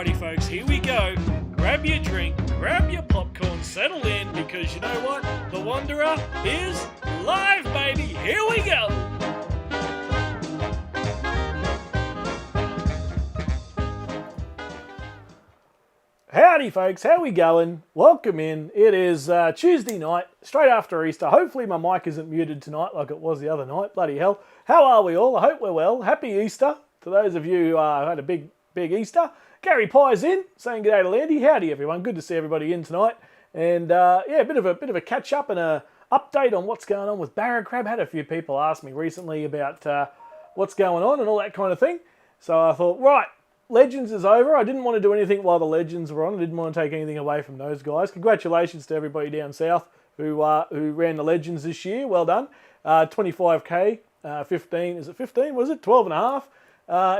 Alrighty folks, here we go. Grab your drink, grab your popcorn, settle in, because you know what? The Wanderer is live, baby! Here we go! Howdy folks, how we going? Welcome in. It is Tuesday night, straight after Easter. Hopefully my mic isn't muted tonight like it was the other night. Bloody hell. How are we all? I hope we're well. Happy Easter to those of you who had a big Easter. Gary Pye's in, saying g'day to Landy. Howdy everyone, good to see everybody in tonight. And yeah, a bit of a catch up and a update on what's going on with Barracrab. Had a few people ask me recently about what's going on and all that kind of thing. So I thought, right, Legends is over. I didn't want to do anything while the Legends were on. I didn't want to take anything away from those guys. Congratulations to everybody down south who ran the Legends this year. Well done. 25k, 15, is it 15? Was it 12 and a half?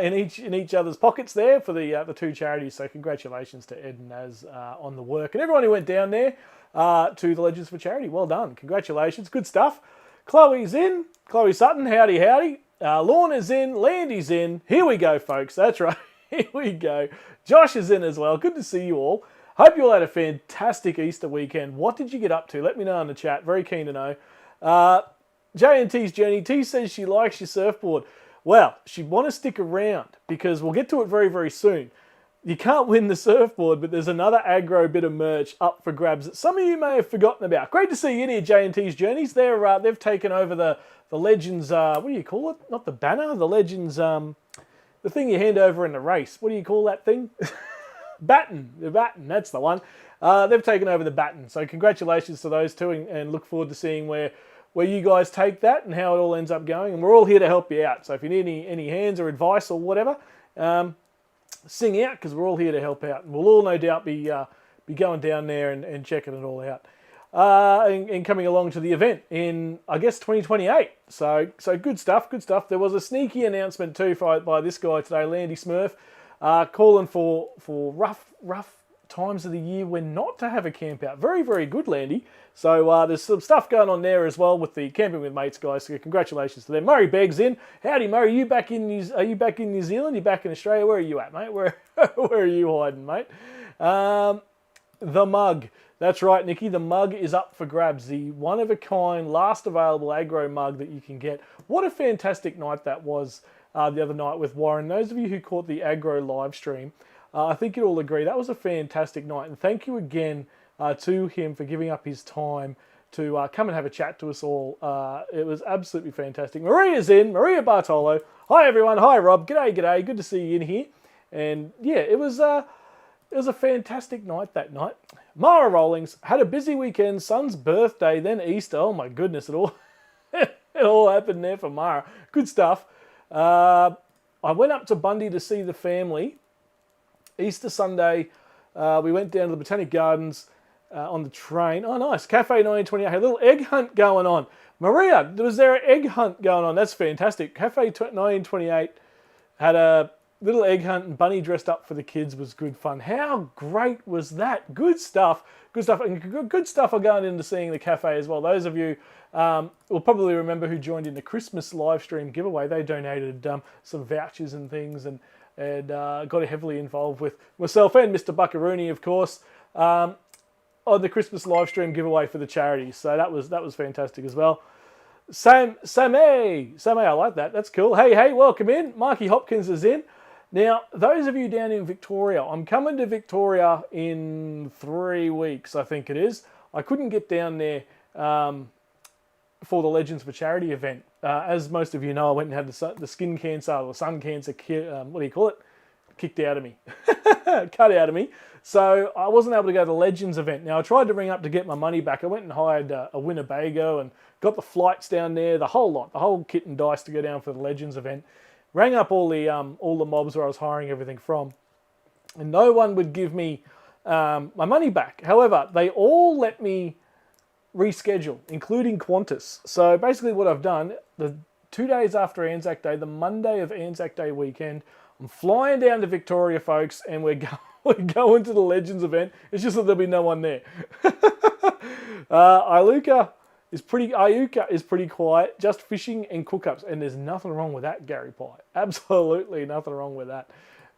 In each other's pockets there for the two charities. So congratulations to Ed and Naz on the work. And everyone who went down there to the Legends for Charity. Well done. Congratulations. Good stuff. Chloe's in. Chloe Sutton. Howdy, howdy. Lorna's in. Landy's in. Here we go, folks. That's right. Here we go. Josh is in as well. Good to see you all. Hope you all had a fantastic Easter weekend. What did you get up to? Let me know in the chat. Very keen to know. J&T's Jenny. T says she likes your surfboard. Well, she'd want to stick around because we'll get to it very, very soon. You can't win the surfboard, but there's another aggro bit of merch up for grabs that some of you may have forgotten about. Great to see you in here, J&T's Journeys. They've taken over the Legends, what do you call it? Not the banner, the Legends, the thing you hand over in the race. What do you call that thing? Baton. The baton, that's the one. They've taken over the baton. So congratulations to those two and look forward to seeing where you guys take that and how it all ends up going. And we're all here to help you out. So if you need any hands or advice or whatever, sing out because we're all here to help out. And we'll all no doubt be going down there and checking it all out. And coming along to the event in, I guess, 2028. So good stuff, good stuff. There was a sneaky announcement too by this guy today, Landy Smurf, calling for rough times of the year when not to have a camp out. Very, very good, Landy. So there's some stuff going on there as well with the Camping with Mates guys. So congratulations to them. Murray Begg's in. Howdy, Murray. Are you back in New Zealand? You back in Australia? Where are you at, mate? Where are you hiding, mate? The mug. That's right, Nikki. The mug is up for grabs. The one-of-a-kind, last available aggro mug that you can get. What a fantastic night that was the other night with Warren. Those of you who caught the aggro live stream, I think you'll all agree that was a fantastic night. And thank you again to him for giving up his time to come and have a chat to us all. It was absolutely fantastic. Maria's in. Maria Bartolo. Hi, everyone. Hi, Rob. G'day, g'day. Good to see you in here. And yeah, it was a fantastic night that night. Mara Rawlings had a busy weekend. Son's birthday, then Easter. Oh my goodness, it all it all happened there for Mara. Good stuff. I went up to Bundy to see the family. Easter Sunday, we went down to the Botanic Gardens on the train. Oh, nice. Cafe 1928 had a little egg hunt going on. Maria, was there an egg hunt going on? That's fantastic. Cafe 1928 had a little egg hunt and Bunny dressed up for the kids. Was good fun. How great was that? Good stuff. Good stuff. And good stuff are going into seeing the cafe as well. Those of you will probably remember who joined in the Christmas live stream giveaway. They donated some vouchers and things and got heavily involved with myself and Mr. Buckaroony, of course, on the Christmas live stream giveaway for the charity. So that was fantastic as well. Samay, I like that. That's cool. Hey, welcome in. Marky Hopkins is in. Now, those of you down in Victoria, I'm coming to Victoria in 3 weeks, I think it is. I couldn't get down there for the Legends for Charity event. As most of you know, I went and had the skin cancer or sun cancer, what do you call it? Kicked out of me. Cut out of me. So I wasn't able to go to the Legends event. Now, I tried to ring up to get my money back. I went and hired a Winnebago and got the flights down there, the whole lot, the whole kit and dice to go down for the Legends event. Rang up all the mobs where I was hiring everything from, and no one would give me my money back. However, they all let me reschedule, including Qantas. So basically what I've done, the 2 days after Anzac Day, the Monday of Anzac Day weekend, I'm flying down to Victoria, folks, and we're going to the Legends event. It's just that there'll be no one there. Iuka is pretty quiet, just fishing and cook-ups, and there's nothing wrong with that, Gary Pye. Absolutely nothing wrong with that.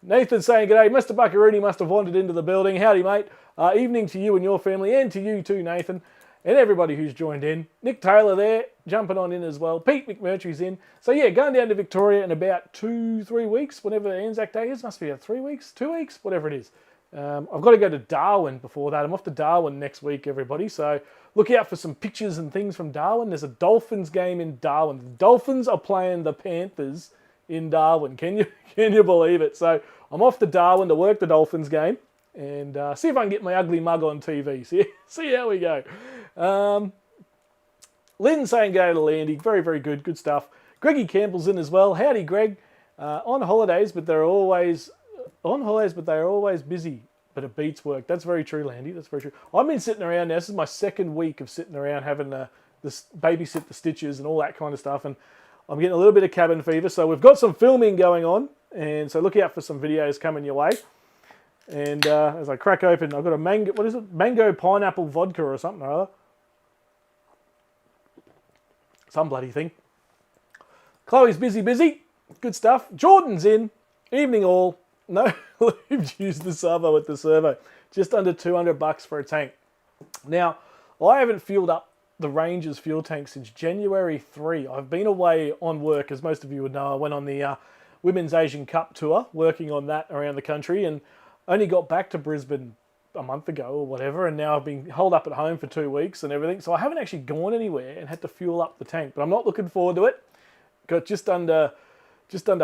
Nathan saying, g'day, Mr. Buckaroonie must have wandered into the building. Howdy, mate. Evening to you and your family, and to you too, Nathan, and everybody who's joined in. Nick Taylor there, jumping on in as well. Pete McMurtry's in. So yeah, going down to Victoria in about 2-3 weeks, whenever Anzac Day is. Must be 3 weeks, 2 weeks, whatever it is. I've got to go to Darwin before that. I'm off to Darwin next week, everybody. So look out for some pictures and things from Darwin. There's a Dolphins game in Darwin. The Dolphins are playing the Panthers in Darwin. Can you believe it? So I'm off to Darwin to work the Dolphins game and see if I can get my ugly mug on TV. See how we go. Lynn saying go to Landy. Very, very good. Good stuff. Greggy Campbell's in as well. Howdy, Greg. On holidays, but they're always busy. But it beats work. That's very true, Landy. That's very true. I've been sitting around now. This is my second week of sitting around having this babysit the stitches and all that kind of stuff. And I'm getting a little bit of cabin fever. So we've got some filming going on. And so look out for some videos coming your way. And as I crack open, I've got a mango, what is it? Mango pineapple vodka or something or other. Some bloody thing. Chloe's busy. Good stuff. Jordan's in. Evening all. No lubes used the servo at the servo. Just under $200 for a tank. Now, I haven't fueled up the Ranger's fuel tank since January 3. I've been away on work, as most of you would know. I went on the Women's Asian Cup tour, working on that around the country, and only got back to Brisbane a month ago or whatever, and now I've been holed up at home for 2 weeks and everything. So I haven't actually gone anywhere and had to fuel up the tank, but I'm not looking forward to it. Got just under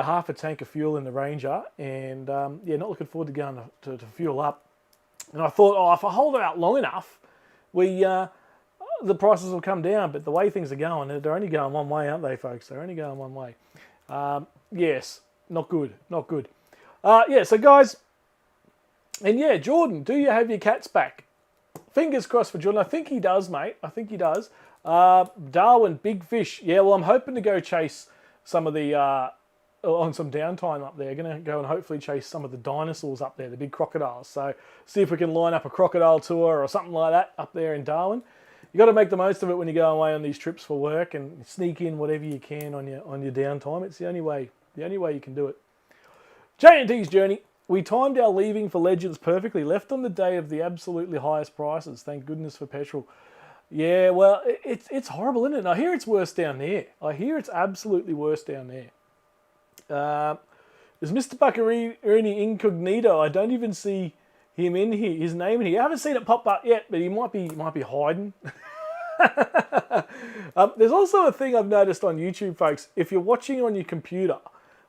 half a tank of fuel in the Ranger, and yeah, not looking forward to going to fuel up. And I thought, if I hold it out long enough, the prices will come down. But the way things are going, they're only going one way, aren't they, folks? They're only going one way. Yes, not good. Yeah, so guys, and yeah, Jordan, do you have your cats back? Fingers crossed for Jordan. I think he does, mate. I think he does. Darwin, big fish. Yeah, well, I'm hoping to go chase some of the, on some downtime up there. Going to go and hopefully chase some of the dinosaurs up there, the big crocodiles. So see if we can line up a crocodile tour or something like that up there in Darwin. You got to make the most of it when you go away on these trips for work and sneak in whatever you can on your downtime. It's the only way you can do it. J&T's journey. We timed our leaving for Legends perfectly. Left on the day of the absolutely highest prices. Thank goodness for petrol. Yeah, well, it's horrible, isn't it? I hear it's worse down there. I hear it's absolutely worse down there. There's Mr. Buckaroonie Incognito. I don't even see him in here. His name in here. I haven't seen it pop up yet, but he might be hiding. There's also a thing I've noticed on YouTube, folks. If you're watching on your computer,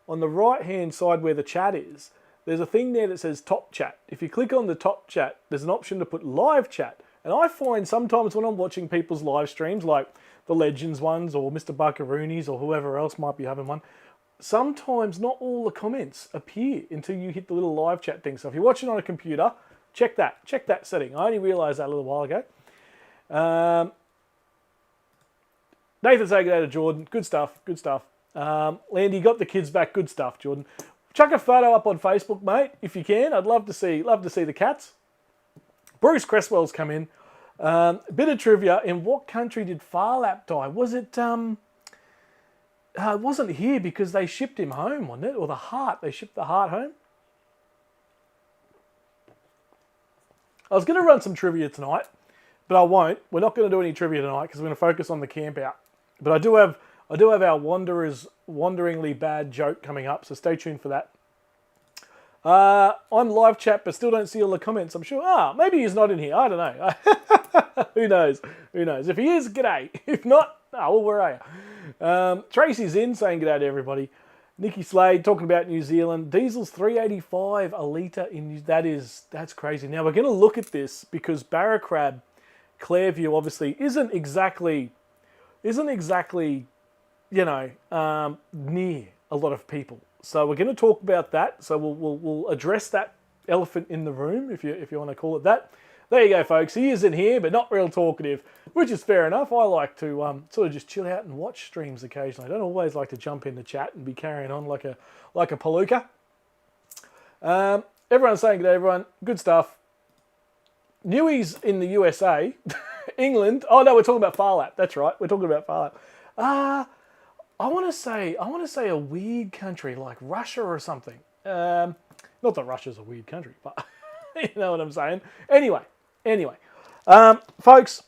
on the right-hand side where the chat is, there's a thing there that says Top Chat. If you click on the Top Chat, there's an option to put Live Chat. And I find sometimes when I'm watching people's live streams, like the Legends ones or Mr. Buckaroonie's or whoever else might be having one, sometimes not all the comments appear until you hit the little live chat thing. So if you're watching on a computer, check that setting. I only realised that a little while ago. Nathan saying to Jordan, good stuff. Landy, got the kids back, good stuff, Jordan. Chuck a photo up on Facebook, mate, if you can. I'd love to see the cats. Bruce Cresswell's come in. Bit of trivia. In what country did Farlap die? Was it... it wasn't here because they shipped him home, wasn't it? Or the heart. They shipped the heart home. I was going to run some trivia tonight, but I won't. We're not going to do any trivia tonight because we're going to focus on the camp out. But I do have our Wanderingly Bad joke coming up, so stay tuned for that. I'm live chat, but still don't see all the comments. I'm sure. Maybe he's not in here. I don't know. Who knows? If he is, g'day. If not, well, where are you? Tracy's in, saying g'day to everybody. Nikki Slade talking about New Zealand. Diesel's $3.85 a litre in that's crazy. Now we're going to look at this because Barracrab Clairview obviously isn't exactly near a lot of people. So we're going to talk about that. So we'll address that elephant in the room, if you want to call it that. There you go, folks. He is in here, but not real talkative, which is fair enough. I like to sort of just chill out and watch streams occasionally. I don't always like to jump in the chat and be carrying on like a palooka. Everyone's saying good day, everyone. Good stuff. Newies in the USA, England. Oh no, we're talking about Farlap. That's right. We're talking about Farlap. I want to say a weird country like Russia or something. Not that Russia's a weird country, but you know what I'm saying. Anyway, folks,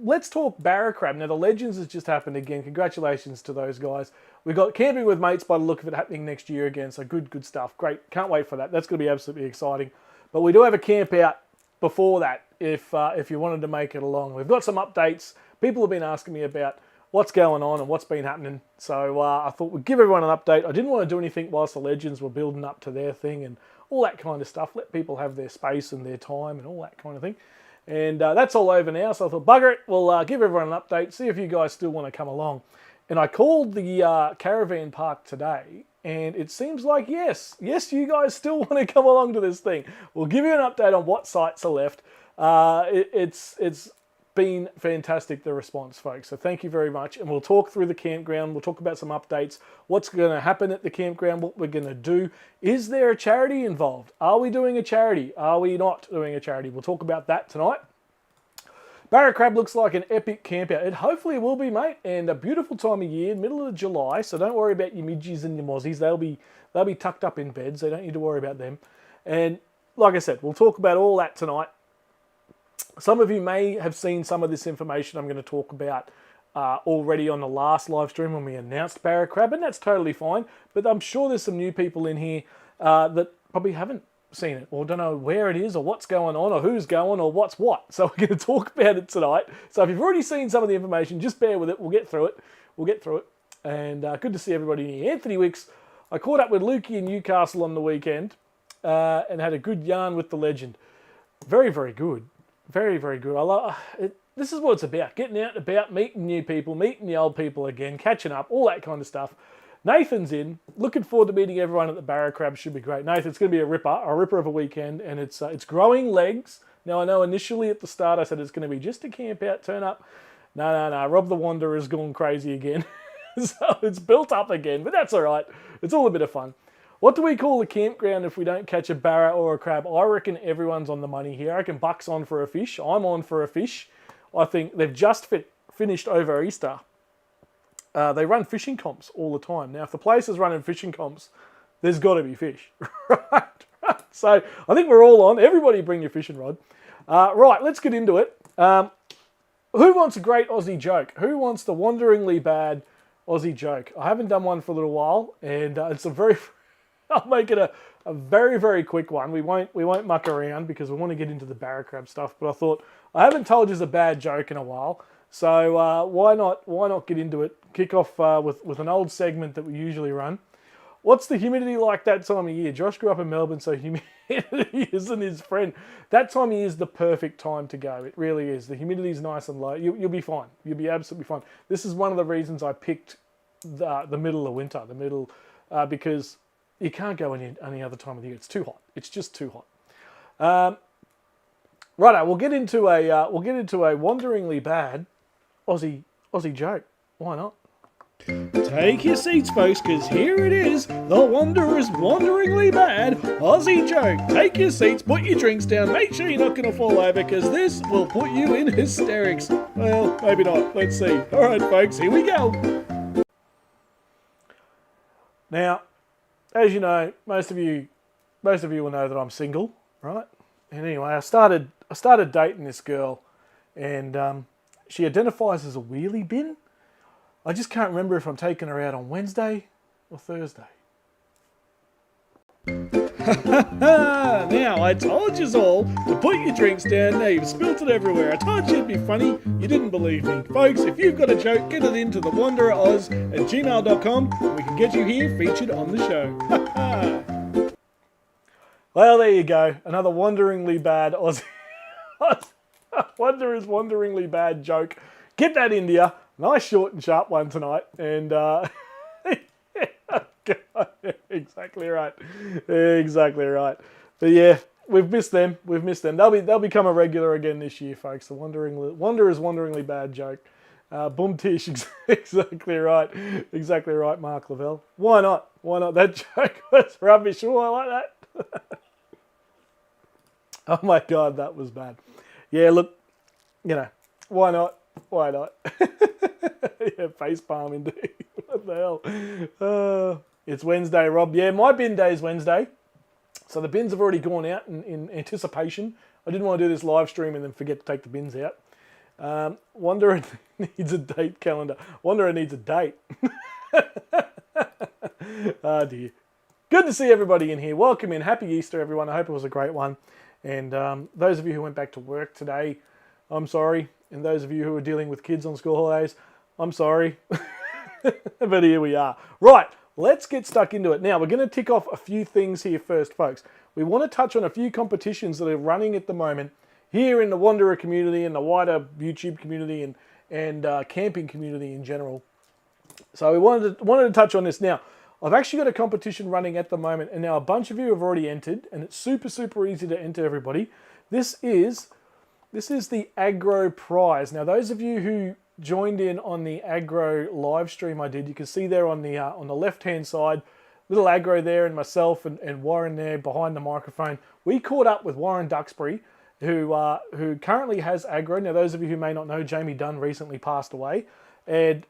let's talk Barracrab. Now, the Legends has just happened again. Congratulations to those guys. We've got Camping with Mates by the look of it happening next year again, so good stuff. Great. Can't wait for that. That's going to be absolutely exciting. But we do have a camp out before that if you wanted to make it along. We've got some updates. People have been asking me about what's going on and what's been happening. So I thought we'd give everyone an update. I didn't want to do anything whilst the Legends were building up to their thing and all that kind of stuff. Let people have their space and their time and all that kind of thing. And that's all over now. So I thought, bugger it, we'll give everyone an update, see if you guys still want to come along. And I called the caravan park today, and it seems like yes, you guys still want to come along to this thing. We'll give you an update on what sites are left. It's been fantastic, the response, folks. So thank you very much. And we'll talk through the campground. We'll talk about some updates. What's going to happen at the campground, what we're going to do. Is there a charity involved? Are we doing a charity? Are we not doing a charity? We'll talk about that tonight. Barracrab looks like an epic campout. It hopefully will be, mate, and a beautiful time of year, middle of July, so don't worry about your midgies and your mozzies. They'll be tucked up in bed, so don't need to worry about them. And like I said, we'll talk about all that tonight. Some of you may have seen some of this information I'm going to talk about already on the last live stream when we announced Barracrab, and that's totally fine, but I'm sure there's some new people in here that probably haven't seen it or don't know where it is or what's going on or who's going or what's what. So we're going to talk about it tonight. So if you've already seen some of the information, just bear with it. We'll get through it. And good to see everybody here. Anthony Wicks, I caught up with Lukey in Newcastle on the weekend and had a good yarn with the Legend. Very, very good. Very, very good. I love it. This is what it's about. Getting out and about, meeting new people, meeting the old people again, catching up, all that kind of stuff. Nathan's in. Looking forward to meeting everyone at the Barracrab. Should be great. Nathan, it's going to be a ripper of a weekend, and it's growing legs. Now, I know initially at the start I said it's going to be just a camp out, turn up. No. Rob the Wanderer's gone crazy again. So it's built up again, but that's all right. It's all a bit of fun. What do we call the campground if we don't catch a barra or a crab? I reckon everyone's on the money here. I reckon Buck's on for a fish. I'm on for a fish. I think they've just finished over Easter. They run fishing comps all the time. Now, if the place is running fishing comps, there's got to be fish, right? So I think we're all on. Everybody bring your fishing rod. Right, let's get into it. Who wants a great Aussie joke? Who wants the wanderingly bad Aussie joke? I haven't done one for a little while, and it's a very... I'll make it a very, very quick one. We won't muck around because we want to get into the Barracrab stuff, but I thought I haven't told you a bad joke in a while. So why not get into it? Kick off with an old segment that we usually run. What's the humidity like that time of year? Josh grew up in Melbourne, so humidity isn't his friend. That time of year is the perfect time to go. It really is. The humidity is nice and low. You'll be fine. You'll be absolutely fine. This is one of the reasons I picked the middle of winter, because you can't go any other time of the year. It's too hot. It's just too hot. Righto, we'll get into a wanderingly bad Aussie joke. Why not? Take your seats, folks, because here it is, the Wanderer's wanderingly bad Aussie joke. Take your seats, put your drinks down, make sure you're not going to fall over, because this will put you in hysterics. Well, maybe not. Let's see. All right, folks, here we go. Now, as you know, most of you will know that I'm single, right? And anyway, I started dating this girl, and she identifies as a wheelie bin. I just can't remember if I'm taking her out on Wednesday or Thursday. Now, I told you all to put your drinks down. Now you've spilt it everywhere. I told you it'd be funny. You didn't believe me. Folks, if you've got a joke, get it into thewandereroz@gmail.com and we can get you here featured on the show. Well, there you go. Another wanderingly bad Aussie. Wanderer's wanderingly bad joke. Get that into you. Nice short and sharp one tonight. And exactly right. But yeah, we've missed them. They'll become a regular again this year, folks. The Wanderer's wanderingly bad joke. Boom tish. Exactly right, Mark Lavelle. Why not? That joke was rubbish. Oh, I like that. Oh my God, that was bad. Yeah, look, why not? Yeah, face palm indeed. What the hell? It's Wednesday, Rob. Yeah, my bin day is Wednesday. So the bins have already gone out in anticipation. I didn't want to do this live stream and then forget to take the bins out. Wanderer needs a date calendar. Wanderer needs a date. Oh dear. Good to see everybody in here. Welcome in. Happy Easter, everyone. I hope it was a great one. And those of you who went back to work today, I'm sorry. And those of you who are dealing with kids on school holidays, I'm sorry. But here we are. Right, let's get stuck into it. Now, we're going to tick off a few things here first, folks. We want to touch on a few competitions that are running at the moment here in the Wanderer community and the wider YouTube community and camping community in general. So we wanted to touch on this now. I've actually got a competition running at the moment, and now a bunch of you have already entered, and it's super easy to enter, everybody. This is the Aggro prize. Now, those of you who joined in on the Aggro live stream I did, you can see there on the left-hand side, little Aggro there and myself and Warren there behind the microphone. We caught up with Warren Duxbury, who currently has Aggro. Now, those of you who may not know, Jamie Dunn recently passed away. And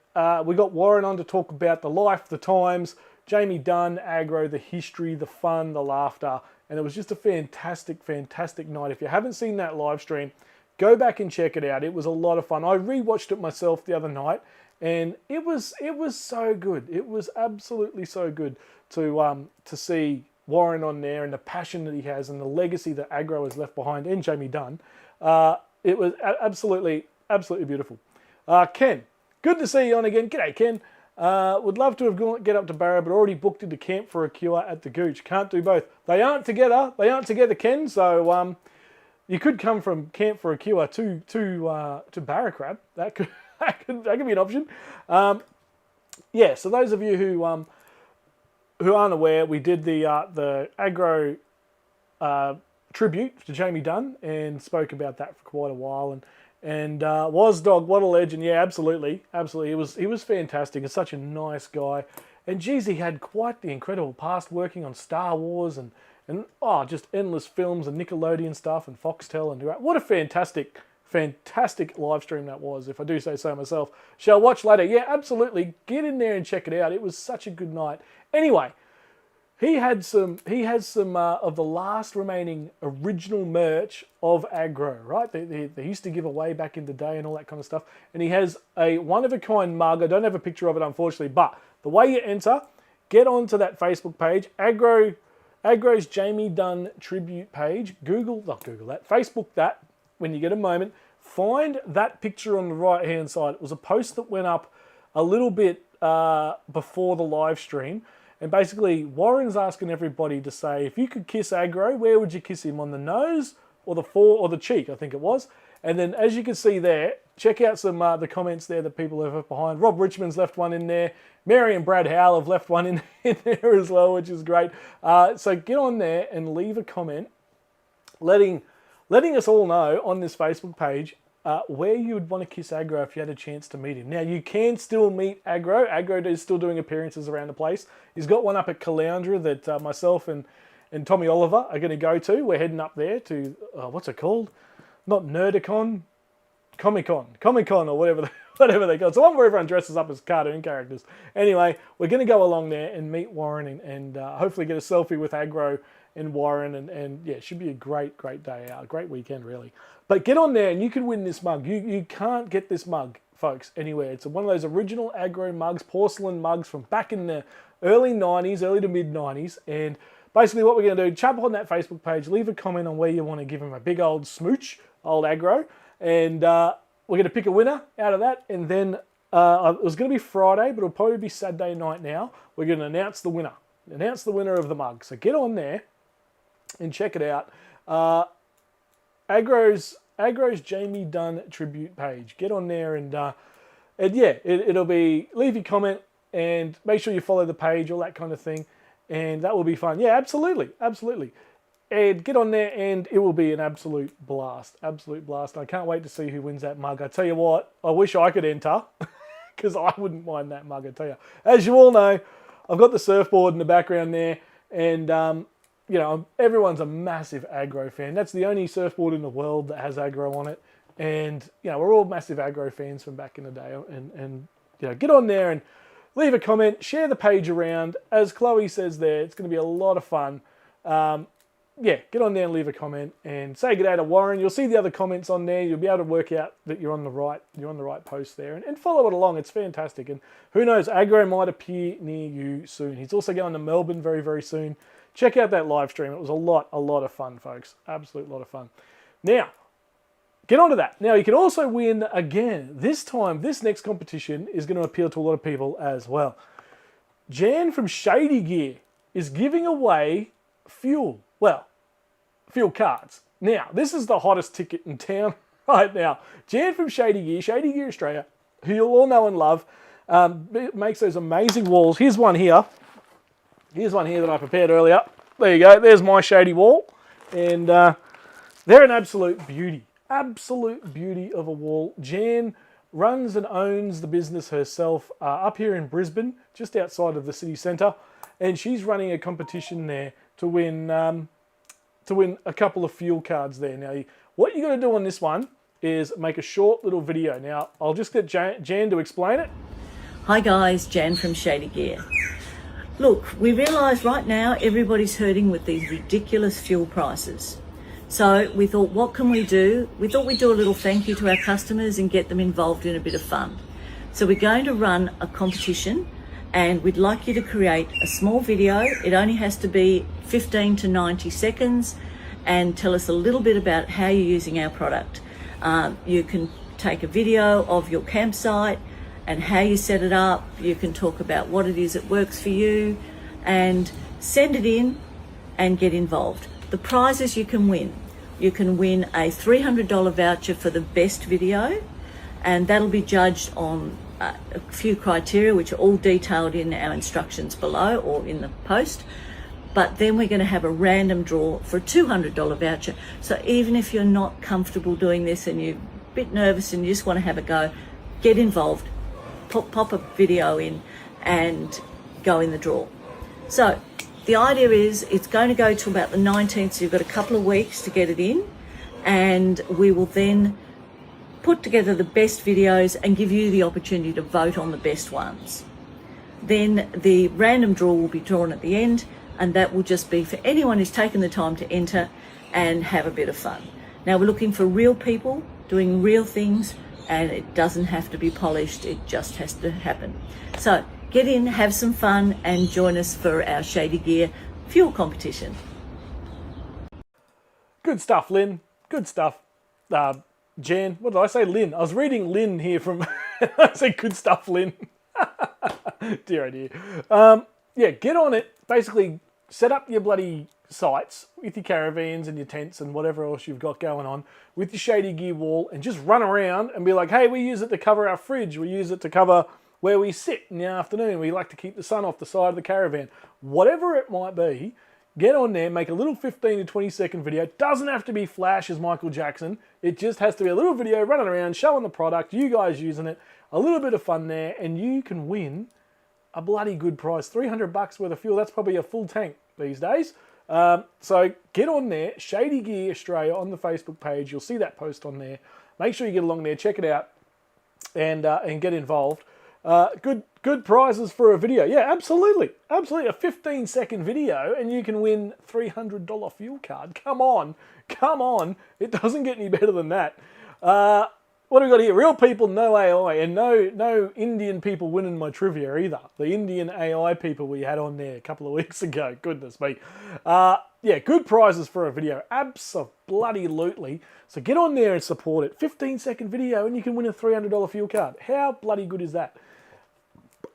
we got Warren on to talk about the life, the times, Jamie Dunn, Aggro, the history, the fun, the laughter. And it was just a fantastic night. If you haven't seen that live stream, go back and check it out. It was a lot of fun. I rewatched it myself the other night, and it was so good. It was absolutely so good to see Warren on there and the passion that he has and the legacy that Aggro has left behind, and Jamie Dunn. It was absolutely beautiful. Ken, good to see you on again. G'day, Ken. Would love to have get up to Barra, but already booked into Camp for a Cure at the Gooch. Can't do both. They aren't together, Ken. So you could come from Camp for a Cure to Barracrab. That could be an option. Yeah. So those of you who aren't aware, we did the Aggro tribute to Jamie Dunn and spoke about that for quite a while. And Wasdog, what a legend. Yeah, absolutely. He was fantastic. He's such a nice guy. And geez, he had quite the incredible past working on Star Wars and just endless films and Nickelodeon stuff and Foxtel and what a fantastic live stream that was, if I do say so myself. Shall watch later. Yeah, absolutely. Get in there and check it out. It was such a good night. Anyway, he has some of the last remaining original merch of Aggro, right? They used to give away back in the day and all that kind of stuff. And he has a one-of-a-kind mug. I don't have a picture of it, unfortunately, but the way you enter, get onto that Facebook page, Aggro's Jamie Dunn tribute page. Facebook that when you get a moment. Find that picture on the right-hand side. It was a post that went up a little bit before the live stream. And basically, Warren's asking everybody to say, if you could kiss Aggro, where would you kiss him? On the nose or the cheek, I think it was. And then, as you can see there, check out some the comments there that people have left behind. Rob Richmond's left one in there. Mary and Brad Howell have left one in there as well, which is great. So get on there and leave a comment, letting us all know on this Facebook page where you would want to kiss Aggro if you had a chance to meet him. Now, you can still meet Aggro. Aggro is still doing appearances around the place. He's got one up at Caloundra that myself and Tommy Oliver are going to go to. We're heading up there to, what's it called? Not Nerdicon, Comic-Con or whatever they call it. It's the one where everyone dresses up as cartoon characters. Anyway, we're going to go along there and meet Warren and hopefully get a selfie with Aggro and Warren. And yeah, it should be a great day out. A great weekend, really. But get on there and you can win this mug. You can't get this mug, folks, anywhere. It's one of those original Aggro mugs, porcelain mugs from back in the early 90s, early to mid 90s. And basically what we're going to do, jump on that Facebook page, leave a comment on where you want to give him a big old smooch, old Aggro. And we're going to pick a winner out of that. And then it was going to be Friday, but it'll probably be Saturday night now. We're going to announce the winner. Announce the winner of the mug. So get on there and check it out. Aggro's Jamie Dunn tribute page. Get on there and yeah, it'll be, leave your comment and make sure you follow the page, all that kind of thing. And that will be fun. Yeah, absolutely. And get on there and it will be an absolute blast. I can't wait to see who wins that mug. I tell you what, I wish I could enter because I wouldn't mind that mug, I tell you. As you all know, I've got the surfboard in the background there and you know, everyone's a massive Aggro fan. That's the only surfboard in the world that has Aggro on it. And, you know, we're all massive Aggro fans from back in the day. And you know, get on there and leave a comment, share the page around. As Chloe says there, it's going to be a lot of fun. yeah, get on there and leave a comment and say good day to Warren. You'll see the other comments on there. You'll be able to work out that you're on the right post there, and follow it along. It's fantastic. And who knows, Agro might appear near you soon. He's also going to Melbourne very, very soon. Check out that live stream. It was a lot of fun, folks. Absolute lot of fun. Now, get on to that. Now, you can also win again. This time, this next competition is going to appeal to a lot of people as well. Jan from Shady Gear is giving away fuel. Well, fuel cards. Now, this is the hottest ticket in town right now. Jan from Shady Gear Australia, who you'll all know and love, makes those amazing walls. Here's one here. Here's one here that I prepared earlier. There you go. There's my Shady wall. And they're an absolute beauty. Absolute beauty of a wall. Jan runs and owns the business herself up here in Brisbane, just outside of the city centre. And she's running a competition there to win a couple of fuel cards there. Now, what you got to do on this one is make a short little video. Now, I'll just get Jan to explain it. Hi guys, Jan from Shady Gear. Look, we realise right now everybody's hurting with these ridiculous fuel prices. So we thought, what can we do? We thought we'd do a little thank you to our customers and get them involved in a bit of fun. So we're going to run a competition, and we'd like you to create a small video. It only has to be 15 to 90 seconds, and tell us a little bit about how you're using our product. You can take a video of your campsite and how you set it up. You can talk about what it is that works for you, and send it in and get involved. The prizes you can win. You can win a $300 voucher for the best video, and that'll be judged on a few criteria, which are all detailed in our instructions below or in the post. But then we're going to have a random draw for a $200 voucher. So even if you're not comfortable doing this and you're a bit nervous and you just want to have a go, get involved, pop a video in and go in the draw. So the idea is it's going to go to about the 19th, so you've got a couple of weeks to get it in, and we will then put together the best videos and give you the opportunity to vote on the best ones. Then the random draw will be drawn at the end, and that will just be for anyone who's taken the time to enter and have a bit of fun. Now, we're looking for real people doing real things, and it doesn't have to be polished, it just has to happen. So get in, have some fun, and join us for our Shady Gear fuel competition. Good stuff, Lynn. Good stuff. Jan, what did I say? Lynn. I was reading Lynn here from... I said good stuff, Lynn. Dear oh dear. Yeah, get on it. Basically, set up your bloody sites with your caravans and your tents and whatever else you've got going on with your Shady Gear wall, and just run around and be like, hey, we use it to cover our fridge. We use it to cover where we sit in the afternoon. We like to keep the sun off the side of the caravan. Whatever it might be, get on there, make a little 15 to 20 second video. It doesn't have to be flash as Michael Jackson. It just has to be a little video running around, showing the product, you guys using it, a little bit of fun there, and you can win a bloody good prize. $300 worth of fuel. That's probably a full tank these days. So get on there, Shady Gear Australia on the Facebook page. You'll see that post on there. Make sure you get along there, check it out, and get involved. Good prizes for a video. Yeah, absolutely. Absolutely. A 15-second video and you can win $300 fuel card. Come on. Come on. It doesn't get any better than that. What have we got here? Real people, no AI, and no Indian people winning my trivia either. The Indian AI people we had on there a couple of weeks ago. Goodness me. Yeah, good prizes for a video. Absolutely. So get on there and support it. 15-second video and you can win a $300 fuel card. How bloody good is that?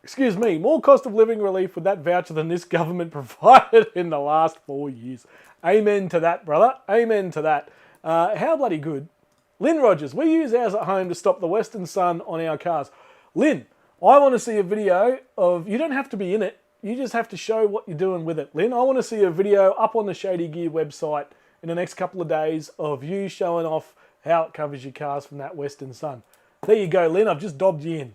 Excuse me, more cost of living relief with that voucher than this government provided in the last 4 years. Amen to that, brother. Amen to that. How bloody good. Lynn Rogers, we use ours at home to stop the western sun on our cars. Lynn, I want to see a video of, you don't have to be in it, you just have to show what you're doing with it. Lynn, I want to see a video up on the Shady Gear website in the next couple of days of you showing off how it covers your cars from that western sun. There you go, Lynn, I've just dobbed you in.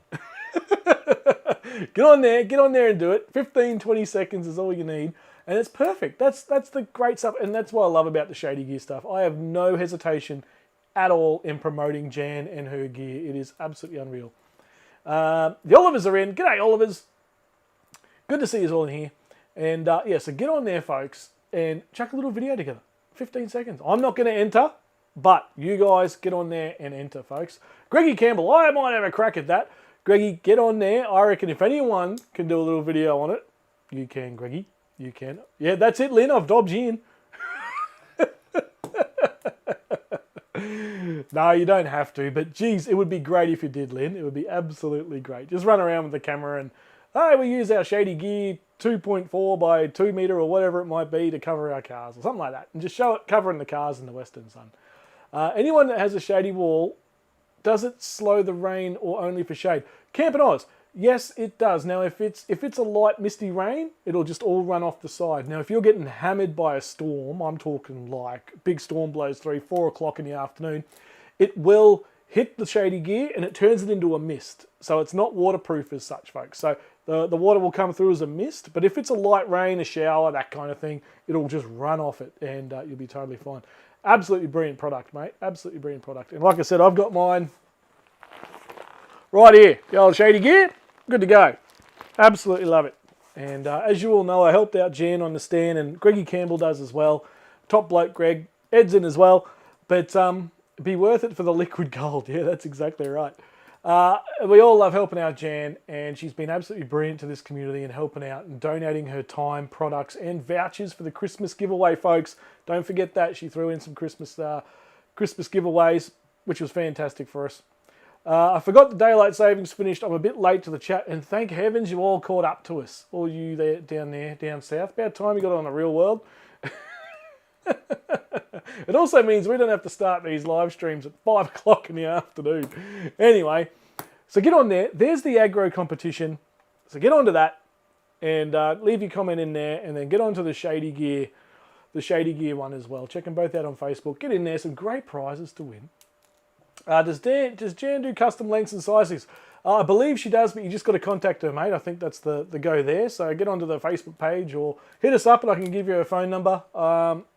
Get on there and do it. 15, 20 seconds is all you need. And it's perfect. That's the great stuff. And that's what I love about the Shady Gear stuff. I have no hesitation at all in promoting Jan and her gear. It is absolutely unreal. The Olivers are in. G'day, Olivers. Good to see you all in here. And yeah, so get on there, folks, and chuck a little video together. 15 seconds. I'm not going to enter, but you guys get on there and enter, folks. Greggy Campbell, I might have a crack at that. Greggy, get on there. I reckon if anyone can do a little video on it, you can, Greggy. You can. Yeah, that's it, Lynn. I've dobbed you in. No, you don't have to, but geez, it would be great if you did, Lynn. It would be absolutely great. Just run around with the camera and, hey, we use our Shady Gear 2.4 by 2 meter or whatever it might be to cover our cars or something like that. And just show it covering the cars in the western sun. Anyone that has a shady wall, does it slow the rain or only for shade? Camp and Oz, yes, it does. Now, if it's a light misty rain, it'll just all run off the side. Now, if you're getting hammered by a storm, I'm talking like big storm blows through 4 o'clock in the afternoon, it will hit the Shady Gear and it turns it into a mist. So it's not waterproof as such, folks. So the water will come through as a mist, but if it's a light rain, a shower, that kind of thing, it'll just run off it and you'll be totally fine. Absolutely brilliant product, mate. Absolutely brilliant product. And like I said, I've got mine right here. The old Shady Gear. Good to go. Absolutely love it. And as you all know, I helped out Jan on the stand, and Greggy Campbell does as well. Top bloke Greg. Ed's in as well. But be worth it for the liquid gold. Yeah, that's exactly right. We all love helping out Jan, and she's been absolutely brilliant to this community and helping out and donating her time, products, and vouchers for the Christmas giveaway, folks. Don't forget that. She threw in some Christmas giveaways, which was fantastic for us. I forgot the daylight savings finished. I'm a bit late to the chat, and thank heavens you all caught up to us. All you there, down south. About time you got on the real world. It also means we don't have to start these live streams at 5 o'clock in the afternoon. Anyway, so get on there. There's the aggro competition. So get onto that and leave your comment in there, and then get onto the Shady Gear one as well. Check them both out on Facebook. Get in there. Some great prizes to win. Does Jan do custom lengths and sizes? I believe she does, but you just got to contact her, mate. I think that's the go there. So get onto the Facebook page or hit us up and I can give you her phone number.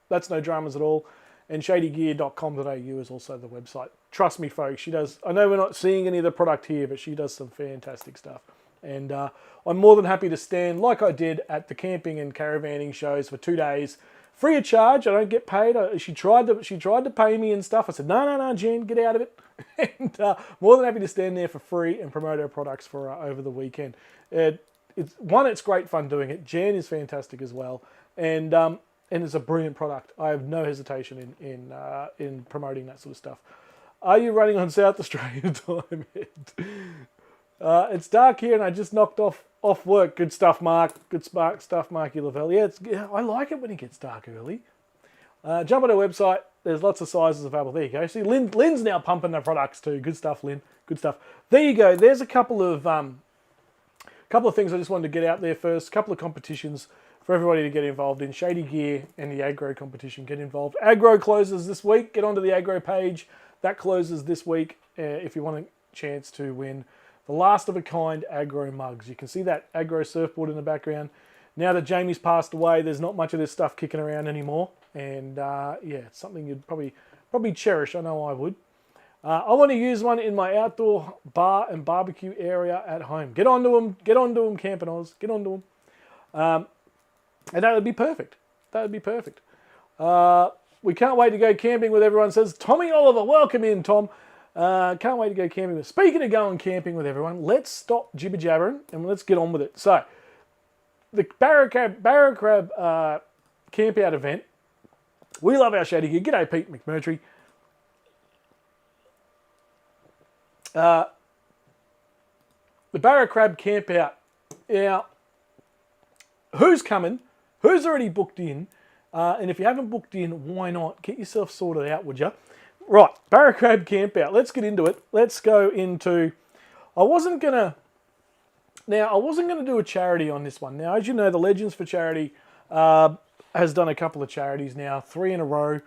That's no dramas at all. And shadygear.com.au is also the website. Trust me, folks, she does. I know we're not seeing any of the product here, but she does some fantastic stuff. And I'm more than happy to stand, like I did at the camping and caravanning shows for 2 days, free of charge. I don't get paid. She tried to pay me and stuff. I said, no, Jan, get out of it. And more than happy to stand there for free and promote our products for over the weekend. It's great fun doing it. Jan is fantastic as well. And it's a brilliant product. I have no hesitation in promoting that sort of stuff. Are you running on South Australian time, Ed? It's dark here and I just knocked off work. Good stuff, Mark. Good stuff, Marky Lavelle. Yeah, I like it when it gets dark early. Jump on our website. There's lots of sizes available. There you go. See, Lynn's now pumping the products too. Good stuff, Lynn. Good stuff. There you go. There's a couple of things I just wanted to get out there first. A couple of competitions for everybody to get involved in. Shady Gear and the aggro competition. Get involved. Aggro closes this week. Get onto the aggro page. That closes this week if you want a chance to win the last of a kind aggro mugs. You can see that aggro surfboard in the background. Now that Jamie's passed away, there's not much of this stuff kicking around anymore. And yeah, it's something you'd probably cherish. I know I would. I want to use one in my outdoor bar and barbecue area at home. Get onto them, Camp and Oz. Get onto them. And that would be perfect. That would be perfect. We can't wait to go camping with everyone, says Tommy Oliver. Welcome in, Tom. Can't wait to go camping with. Speaking of going camping with everyone, let's stop jibber jabbering and let's get on with it. So, the Barracrab Campout event. We love our Shady Gear. G'day, Pete McMurtry. The Barracrab Campout. Now, who's coming? Who's already booked in? And if you haven't booked in, why not? Get yourself sorted out, would you? Right, Barracrab Campout. Let's get into it. Let's go into... I wasn't going to do a charity on this one. Now, as you know, the Legends for Charity has done a couple of charities now, 3 in a row,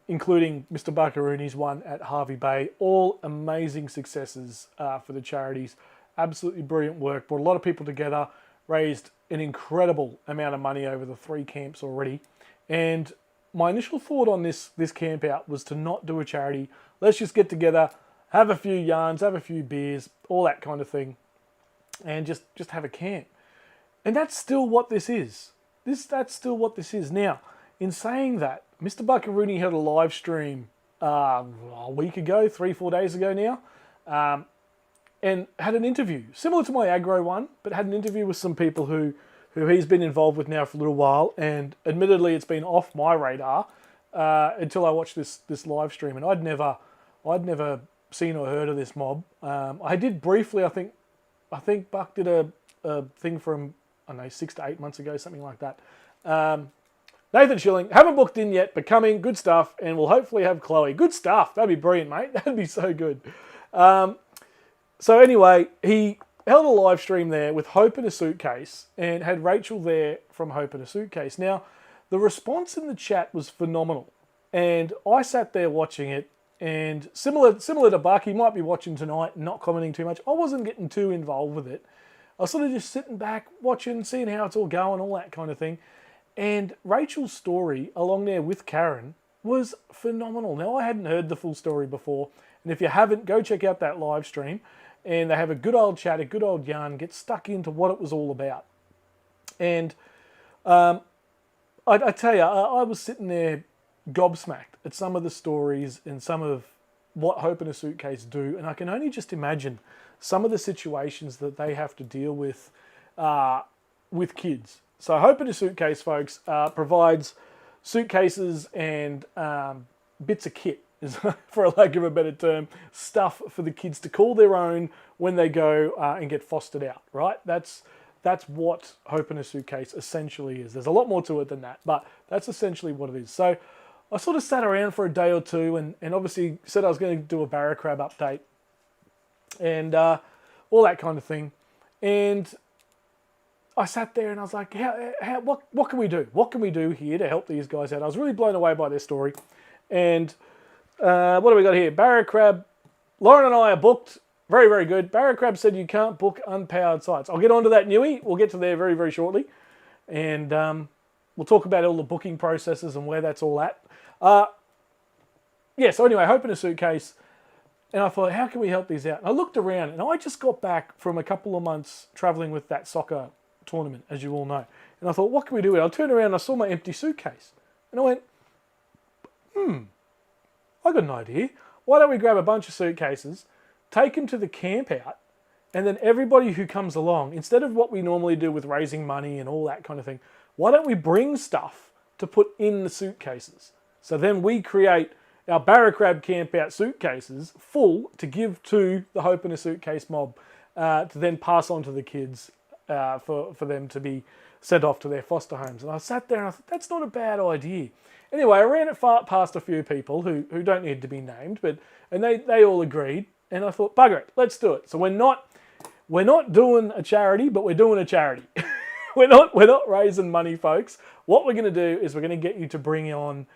including Mr. Buckarooni's one at Harvey Bay. All amazing successes for the charities. Absolutely brilliant work. Brought a lot of people together, raised an incredible amount of money over the 3 camps already. And my initial thought on this camp out was to not do a charity. Let's just get together, have a few yarns, have a few beers, all that kind of thing, and just have a camp. And that's still what this is. That's still what this is. Now, in saying that, Mr. Buckaroony had a live stream a week ago, 3-4 days ago now, and had an interview, similar to my aggro one, but had an interview with some people who he's been involved with now for a little while, and admittedly it's been off my radar until I watched this live stream, and I'd never seen or heard of this mob. I did briefly, I think Buck did a thing from, I don't know, 6 to 8 months ago, something like that. Nathan Schilling, haven't booked in yet, but coming, good stuff, and we'll hopefully have Chloe. Good stuff, that'd be brilliant, mate. That'd be so good. So anyway, he held a live stream there with Hope in a Suitcase and had Rachel there from Hope in a Suitcase. Now, the response in the chat was phenomenal, and I sat there watching it, and similar to Buck, he might be watching tonight and not commenting too much. I wasn't getting too involved with it. I was sort of just sitting back, watching, seeing how it's all going, all that kind of thing. And Rachel's story along there with Karen was phenomenal. Now, I hadn't heard the full story before, and if you haven't, go check out that live stream. And they have a good old chat, a good old yarn, get stuck into what it was all about. And I tell you, I was sitting there gobsmacked at some of the stories and some of what Hope in a Suitcase do, and I can only just imagine some of the situations that they have to deal with kids. So Hope in a Suitcase, folks, provides suitcases and bits of kit, for a lack of a better term, stuff for the kids to call their own when they go and get fostered out, right? That's what Hope in a Suitcase essentially is. There's a lot more to it than that, but that's essentially what it is. So I sort of sat around for a day or two and obviously said I was going to do a Barracrab update and all that kind of thing. And I sat there and I was like, what can we do? What can we do here to help these guys out? I was really blown away by their story. And what do we got here? Barracrab. Lauren and I are booked. Very, very good. Barracrab said you can't book unpowered sites. I'll get onto that, Newey. We'll get to there very, very shortly. And we'll talk about all the booking processes and where that's all at. So anyway, Hope in a Suitcase. And I thought, how can we help these out? And I looked around, and I just got back from a couple of months traveling with that soccer tournament, as you all know. And I thought, what can we do? And I turned around and I saw my empty suitcase. And I went, I got an idea. Why don't we grab a bunch of suitcases, take them to the camp out, and then everybody who comes along, instead of what we normally do with raising money and all that kind of thing, why don't we bring stuff to put in the suitcases? So then we create our Barracrab Campout suitcases full to give to the Hope in a Suitcase mob to then pass on to the kids for them to be sent off to their foster homes. And I sat there and I thought, that's not a bad idea. Anyway, I ran it past a few people who don't need to be named, and they all agreed. And I thought, bugger it, let's do it. So we're not doing a charity, but we're doing a charity. we're not raising money, folks. What we're going to do is we're going to get you to bring on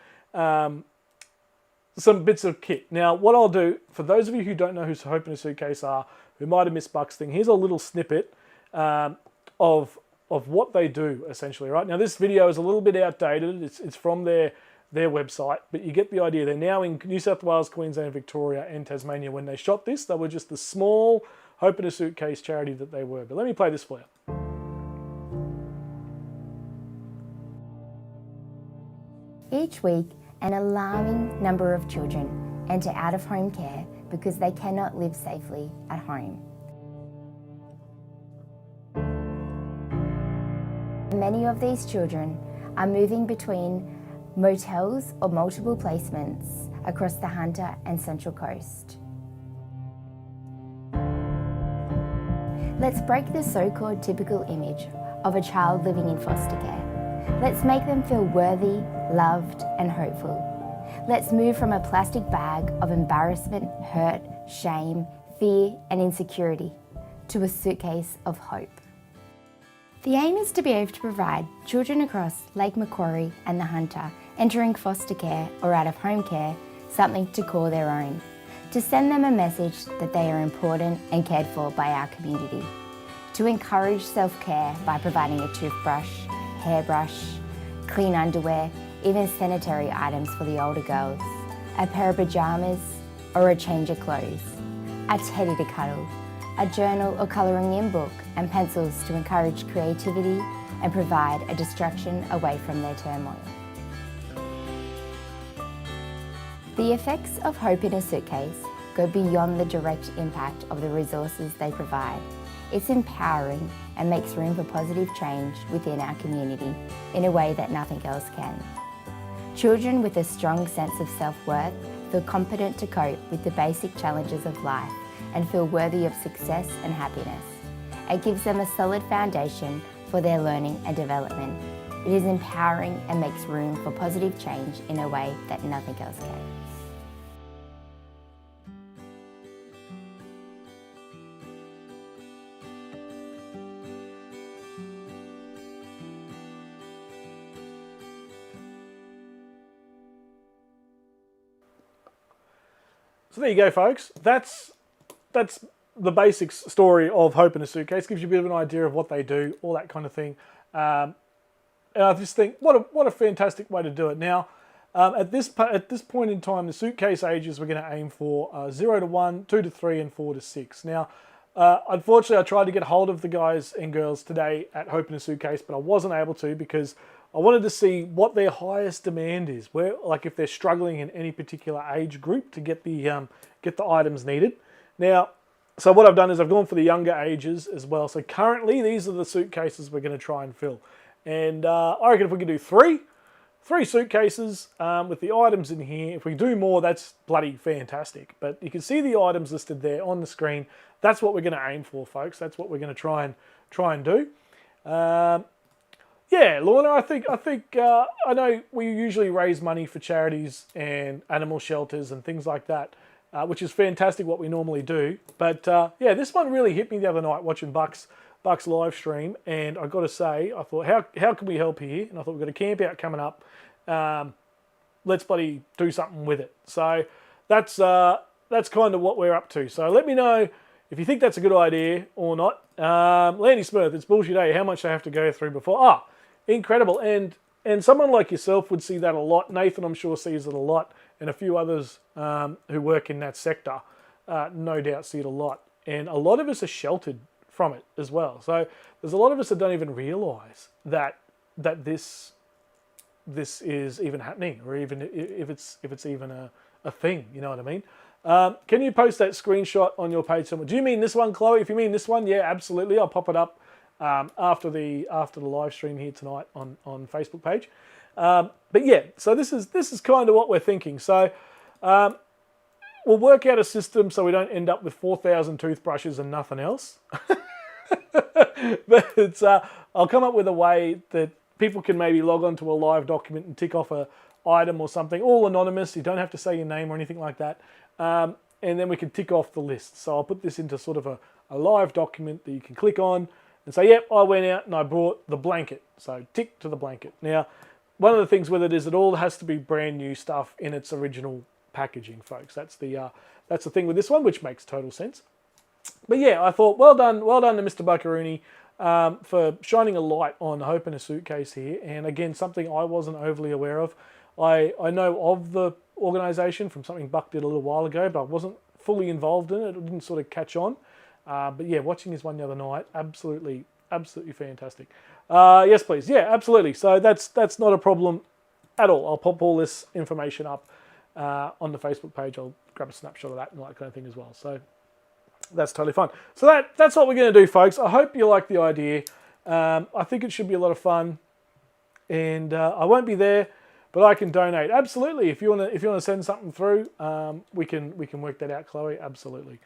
some bits of kit. Now, what I'll do, for those of you who don't know who Hope in a Suitcase are, who might have missed Buck's thing, here's a little snippet of what they do, essentially, right? Now, this video is a little bit outdated. It's from their website, but you get the idea. They're now in New South Wales, Queensland, Victoria, and Tasmania. When they shot this, they were just the small Hope in a Suitcase charity that they were. But let me play this for you. Each week, an alarming number of children enter out-of-home care because they cannot live safely at home. Many of these children are moving between motels or multiple placements across the Hunter and Central Coast. Let's break the so-called typical image of a child living in foster care. Let's make them feel worthy, loved, and hopeful. Let's move from a plastic bag of embarrassment, hurt, shame, fear, and insecurity to a suitcase of hope. The aim is to be able to provide children across Lake Macquarie and the Hunter entering foster care or out-of-home care something to call their own, to send them a message that they are important and cared for by our community, to encourage self-care by providing a toothbrush, hairbrush, clean underwear, even sanitary items for the older girls, a pair of pyjamas or a change of clothes, a teddy to cuddle, a journal or colouring in book and pencils to encourage creativity and provide a distraction away from their turmoil. The effects of hope in a suitcase go beyond the direct impact of the resources they provide. It's empowering and makes room for positive change within our community in a way that nothing else can. Children with a strong sense of self-worth feel competent to cope with the basic challenges of life and feel worthy of success and happiness. It gives them a solid foundation for their learning and development. It is empowering and makes room for positive change in a way that nothing else can. So there you go, folks. That's the basic story of Hope in a Suitcase. Gives you a bit of an idea of what they do, all that kind of thing. And I just think, what a fantastic way to do it. Now, at this point in time, the suitcase ages we're going to aim for 0 to 1, 2 to 3, and 4 to 6. Now, unfortunately, I tried to get hold of the guys and girls today at Hope in a Suitcase, but I wasn't able to because I wanted to see what their highest demand is, where, like, if they're struggling in any particular age group to get the items needed. Now, so what I've done is I've gone for the younger ages as well. So currently, these are the suitcases we're going to try and fill. And I reckon if we can do three suitcases with the items in here, if we do more, that's bloody fantastic. But you can see the items listed there on the screen. That's what we're going to aim for, folks. That's what we're going to try and do. Yeah, Lorna, I think I know we usually raise money for charities and animal shelters and things like that, which is fantastic what we normally do. But yeah, this one really hit me the other night watching Buck's live stream, and I got to say, I thought, how can we help here? And I thought, we've got a camp out coming up. Let's bloody do something with it. So that's kind of what we're up to. So let me know if you think that's a good idea or not. Landy Smith, it's bullshit, eh? How much I have to go through before? Incredible. And someone like yourself would see that a lot. Nathan, I'm sure, sees it a lot. And a few others who work in that sector no doubt see it a lot. And a lot of us are sheltered from it as well. So there's a lot of us that don't even realise that this is even happening, or even if it's even a thing. You know what I mean? Can you post that screenshot on your page somewhere? Do you mean this one, Chloe? If you mean this one, yeah, absolutely. I'll pop it up after the live stream here tonight on Facebook page. But yeah, so this is kind of what we're thinking. So we'll work out a system so we don't end up with 4,000 toothbrushes and nothing else. But I'll come up with a way that people can maybe log on to a live document and tick off a item or something, all anonymous. You don't have to say your name or anything like that. And then we can tick off the list. So I'll put this into sort of a live document that you can click on and say, yep, I went out and I brought the blanket. So tick to the blanket. Now, one of the things with it is it all has to be brand new stuff in its original packaging, folks. That's the thing with this one, which makes total sense. But yeah, I thought, well done to Mr. Buckaroony for shining a light on Hope in a Suitcase here. And again, something I wasn't overly aware of. I know of the organisation from something Buck did a little while ago, but I wasn't fully involved in it. It didn't sort of catch on. But yeah, watching this one the other night, absolutely fantastic. Yes, please. Yeah, absolutely. So that's not a problem at all. I'll pop all this information up on the Facebook page. I'll grab a snapshot of that and all that kind of thing as well. So that's totally fine. So that's what we're going to do, folks. I hope you like the idea. I think it should be a lot of fun, and I won't be there, but I can donate. Absolutely. If you want to send something through, we can work that out, Chloe. Absolutely.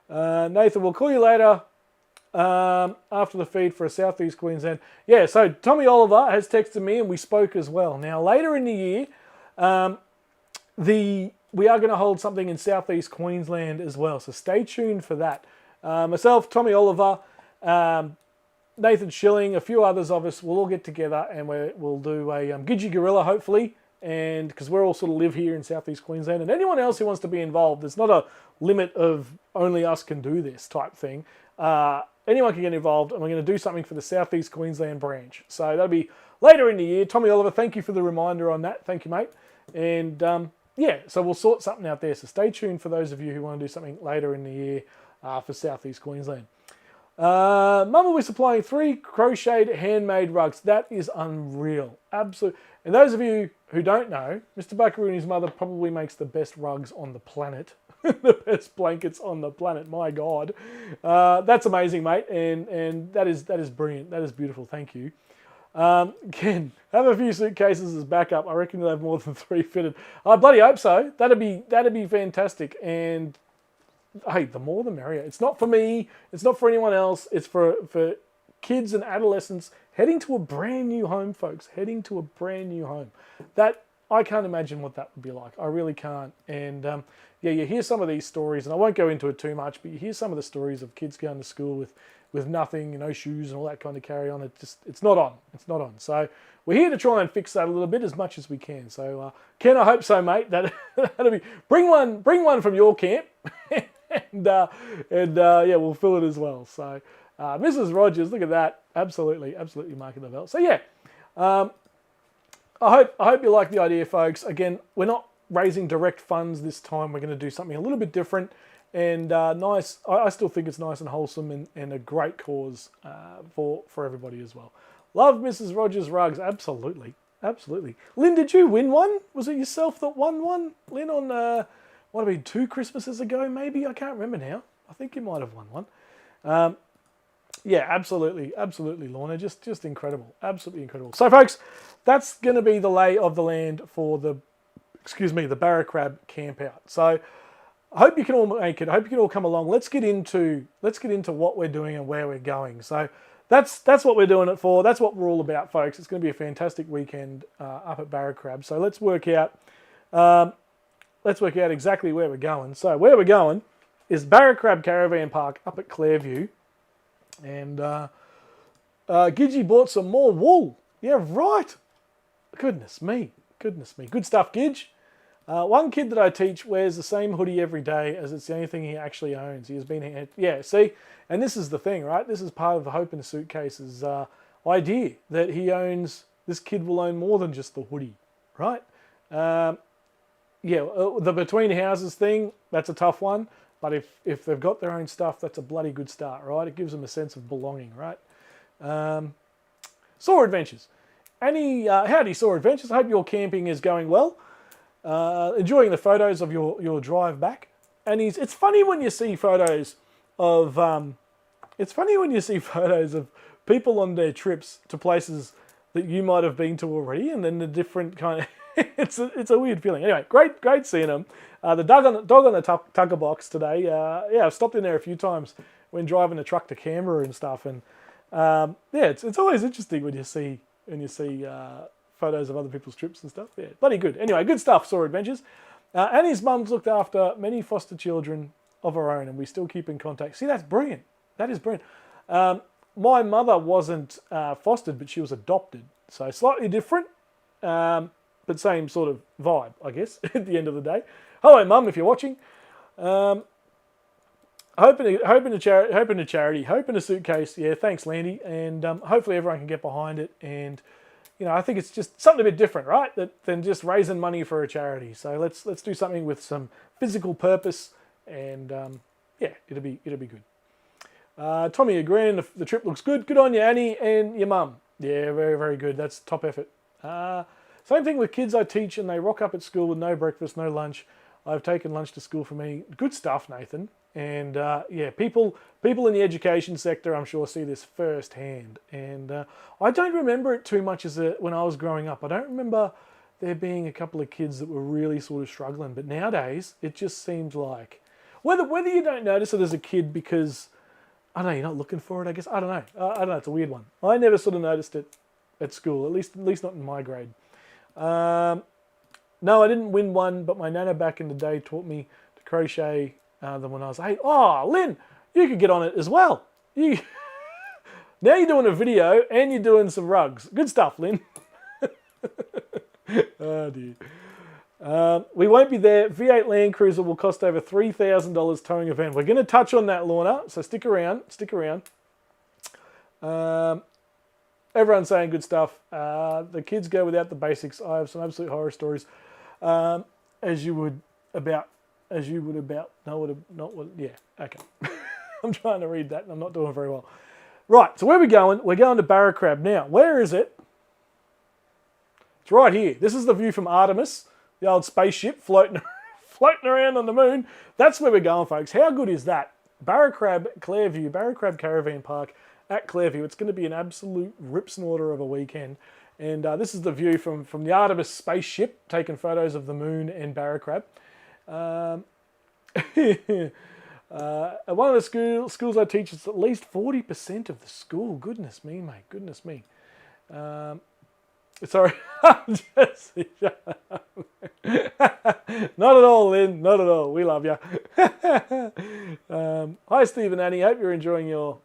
Nathan, we'll call you later after the feed for a Southeast Queensland. Yeah, so Tommy Oliver has texted me and we spoke as well. Now, later in the year, we are going to hold something in Southeast Queensland as well, so stay tuned for that. Myself, Tommy Oliver, Nathan Schilling, a few others of us will all get together and we'll do a Gidgee Gorilla, hopefully, and because we're all sort of live here in Southeast Queensland, and anyone else who wants to be involved, there's not a limit of only us can do this type thing. Anyone can get involved, and we're going to do something for the Southeast Queensland branch. So that'll be later in the year. Tommy Oliver, thank you for the reminder on that. Thank you, mate. And yeah, so we'll sort something out there. So stay tuned for those of you who want to do something later in the year for Southeast Queensland. Mum will be supplying 3 crocheted handmade rugs. That is unreal. Absolutely. And those of you who don't know, Mr. Buckaroo and his mother probably makes the best rugs on the planet. The best blankets on the planet. My God. That's amazing, mate. And that is brilliant. That is beautiful. Thank you. Ken, have a few suitcases as backup. I reckon you'll have more than 3 fitted. I bloody hope so. That'd be fantastic. And hey, the more the merrier. It's not for me. It's not for anyone else. It's for kids and adolescents heading to a brand new home, folks. Heading to a brand new home. That I can't imagine what that would be like. I really can't. And yeah, you hear some of these stories, and I won't go into it too much, but you hear some of the stories of kids going to school with nothing, no shoes and all that kind of carry on. It's not on. It's not on. So we're here to try and fix that a little bit as much as we can. So Ken, I hope so, mate. That'll be bring one from your camp. And yeah, we'll fill it as well. So, Mrs. Rogers, look at that. Absolutely marking the bell. So yeah, I hope you like the idea, folks. Again, we're not raising direct funds this time. We're going to do something a little bit different and nice. I still think it's nice and wholesome and a great cause for everybody as well. Love Mrs. Rogers rugs. Absolutely. Lynn, did you win one? Was it yourself that won one? Lynn, on might have been 2 Christmases ago, maybe? I can't remember now. I think you might have won one. Yeah, absolutely, Lorna. Just incredible. Absolutely incredible. So, folks, that's going to be the lay of the land for the Barracrab Campout. So, I hope you can all make it. I hope you can all come along. Let's get into what we're doing and where we're going. So, that's what we're doing it for. That's what we're all about, folks. It's going to be a fantastic weekend up at Barracrab. So, let's work out exactly where we're going. So where we're going is Barracrab Caravan Park up at Clairview. And Gidgy bought some more wool. Yeah, right. Goodness me. Good stuff, Gidge. One kid that I teach wears the same hoodie every day as it's the only thing he actually owns. He has been... Yeah, see? And this is the thing, right? This is part of the Hope in Suitcase's idea that he owns... This kid will own more than just the hoodie, right? Yeah, the between houses thing, that's a tough one. But if they've got their own stuff, that's a bloody good start, right? It gives them a sense of belonging, right? Saw Adventures. Howdy, Saw Adventures. I hope your camping is going well. Enjoying the photos of your drive back. And it's funny when you see photos of people on their trips to places that you might have been to already, and then the different kind of... it's a weird feeling. Anyway, great seeing them. The dog on the tugger box today. Yeah, I've stopped in there a few times when driving the truck to Canberra and stuff. And yeah, it's always interesting when you see photos of other people's trips and stuff. Yeah, bloody good. Anyway, good stuff. Saw Adventures. Annie's mum's looked after many foster children of her own, and we still keep in contact. See, that's brilliant. That is brilliant. My mother wasn't fostered, but she was adopted, so slightly different. But same sort of vibe, I guess, at the end of the day. Hello, Mum, if you're watching. Hope in a charity, Hope in a Suitcase. Yeah, thanks, Landy. And hopefully everyone can get behind it. And, I think it's just something a bit different, right, than just raising money for a charity. So let's do something with some physical purpose. And, yeah, it'll be good. Tommy agreeing, the trip looks good. Good on you, Annie, and your mum. Yeah, very, very good. That's top effort. Same thing with kids I teach, and they rock up at school with no breakfast, no lunch. I've taken lunch to school for me. Good stuff, Nathan. And yeah, people in the education sector, I'm sure, see this firsthand. And I don't remember it too much when I was growing up. I don't remember there being a couple of kids that were really sort of struggling. But nowadays, it just seems like whether you don't notice it as a kid because I don't know, you're not looking for it. I guess I don't know. It's a weird one. I never sort of noticed it at school, at least not in my grade. No, I didn't win one, but my nana back in the day taught me to crochet them when I was 8. Oh, Lynn, you could get on it as well. Now you're doing a video and you're doing some rugs. Good stuff, Lynn. Oh, dear. We won't be there. V8 Land Cruiser will cost over $3,000 towing a van. We're going to touch on that, Lorna, so stick around. Everyone's saying good stuff. The kids go without the basics. I have some absolute horror stories, as you would about. Yeah, okay. I'm trying to read that and I'm not doing very well. Right, so where are we going? We're going to Barracrab now. Where is it? It's right here. This is the view from Artemis, the old spaceship floating around on the moon. That's where we're going, folks. How good is that? Clairview, Barracrab Caravan Park at Clairview. It's going to be an absolute rip-snorter of a weekend. And this is the view from the Artemis spaceship, taking photos of the moon and Barracrab. One of the schools I teach is at least 40% of the school. Goodness me, mate. Goodness me. Sorry. Not at all, Lynn. Not at all. We love you. Hi, Steve and Annie. Hope you're enjoying your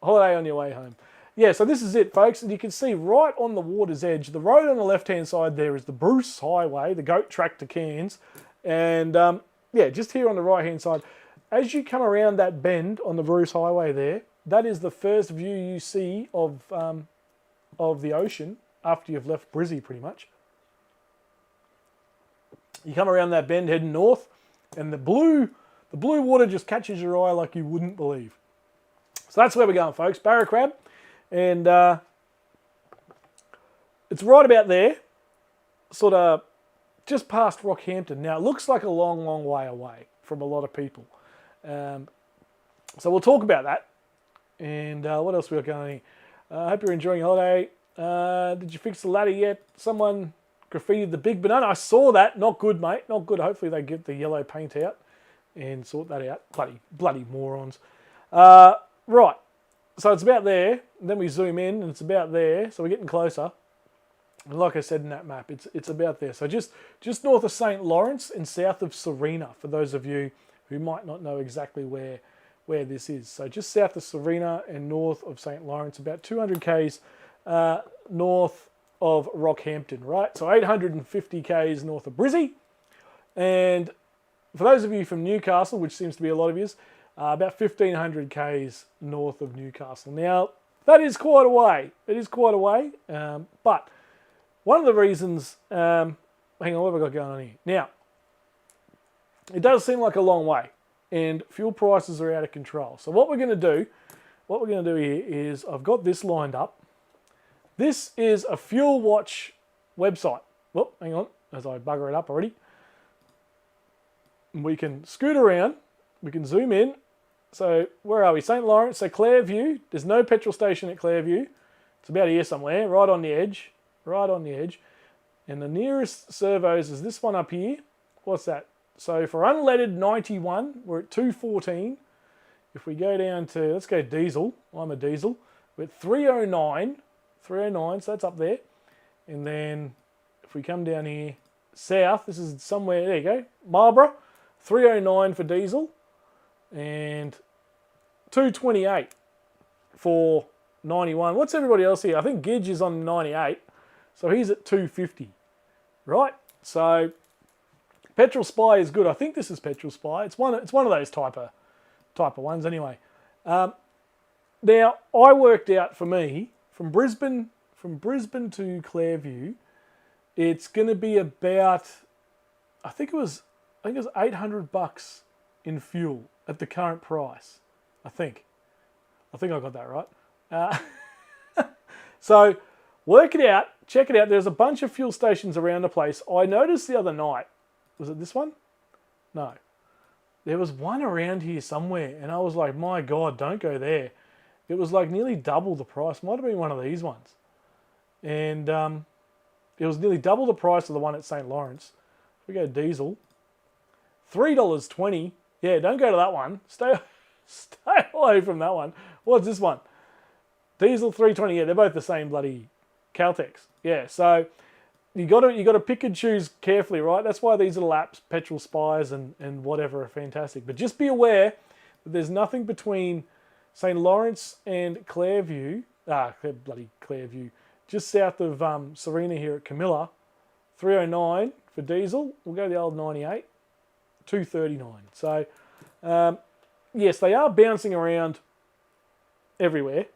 holiday on your way home. Yeah, so this is it, folks. And you can see right on the water's edge, the road on the left-hand side there is the Bruce Highway, the goat track to Cairns. And, yeah, just here on the right-hand side, as you come around that bend on the Bruce Highway there, that is the first view you see of the ocean after you've left Brizzy, pretty much. You come around that bend heading north, and the blue water just catches your eye like you wouldn't believe. So that's where we're going, folks. Barracrab. And it's right about there, sort of just past Rockhampton. Now, it looks like a long, long way away from a lot of people. So we'll talk about that. And what else we got going here? I hope you're enjoying your holiday. Did you fix the ladder yet? Someone graffitied the big banana. I saw that. Not good, mate. Not good. Hopefully they get the yellow paint out and sort that out. Bloody morons. Right. So it's about there. And then we zoom in and it's about there. So we're getting closer. And like I said in that map, it's about there. So just north of St. Lawrence and south of Serena, for those of you who might not know exactly where this is. So just south of Serena and north of St. Lawrence, about 200 k's north of Rockhampton, right? So 850 k's north of Brizzy. And for those of you from Newcastle, which seems to be a lot of you, about 1,500 k's north of Newcastle. Now, that is quite a way. It is quite a way. But one of the reasons... hang on, what have I got going on here? Now, it does seem like a long way. And fuel prices are out of control. So what we're going to do here is I've got this lined up. This is a Fuel Watch website. Well, hang on, as I bugger it up already. We can scoot around. We can zoom in. So where are we? St. Lawrence. So Clairview. There's no petrol station at Clairview. It's about here somewhere, right on the edge. Right on the edge. And the nearest servos is this one up here. What's that? So for unleaded 91, we're at 214. If we go down to, let's go diesel. I'm a diesel. We're at 309. 309, so that's up there. And then if we come down here south, this is somewhere, there you go, Marlborough, 309 for diesel and 228 for 91. What's everybody else here? I think Gidge is on 98, so he's at 250, right? So Petrol Spy is good. I think this is Petrol Spy. It's one of those type of ones anyway. Now I worked out for me, from Brisbane to Clairview, it's going to be about, I think it was $800 in fuel at the current price. I think I got that right. So work it out, check it out. There's a bunch of fuel stations around the place. I noticed the other night, was it this one? No. There was one around here somewhere, and I was like, my God, don't go there. It was like nearly double the price. Might have been one of these ones. And it was nearly double the price of the one at St. Lawrence. If we go diesel, $3.20. Yeah, don't go to that one. Stay away from that one. What's this one? Diesel, $3.20. Yeah, they're both the same bloody Caltex. Yeah, so you got to pick and choose carefully, right? That's why these little apps, Petrol Spies and whatever, are fantastic. But just be aware that there's nothing between St. Lawrence and Clairview, Clairview, just south of Serena here at Camilla, 309 for diesel. We'll go the old 98, 239. So, yes, they are bouncing around everywhere.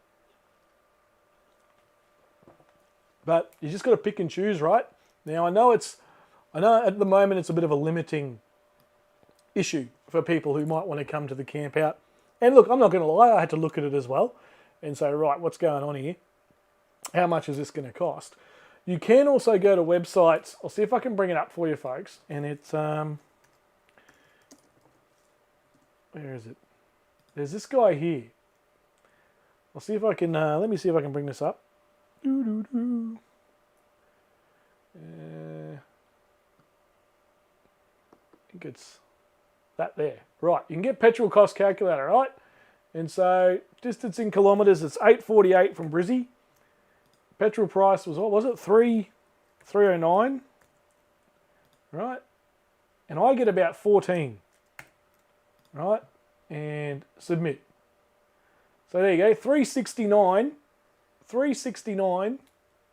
But you just got to pick and choose, right? Now, I know at the moment it's a bit of a limiting issue for people who might want to come to the camp out And look, I'm not going to lie, I had to look at it as well and say, right, what's going on here? How much is this going to cost? You can also go to websites. I'll see if I can bring it up for you, folks. And it's, where is it? There's this guy here. I'll see if I can, let me see if I can bring this up. I think it's that there. Right, you can get petrol cost calculator, right? And so, distance in kilometres, it's 848 from Brizzy. Petrol price was, what was it, 309, right? And I get about 14, right? And submit. So there you go, 369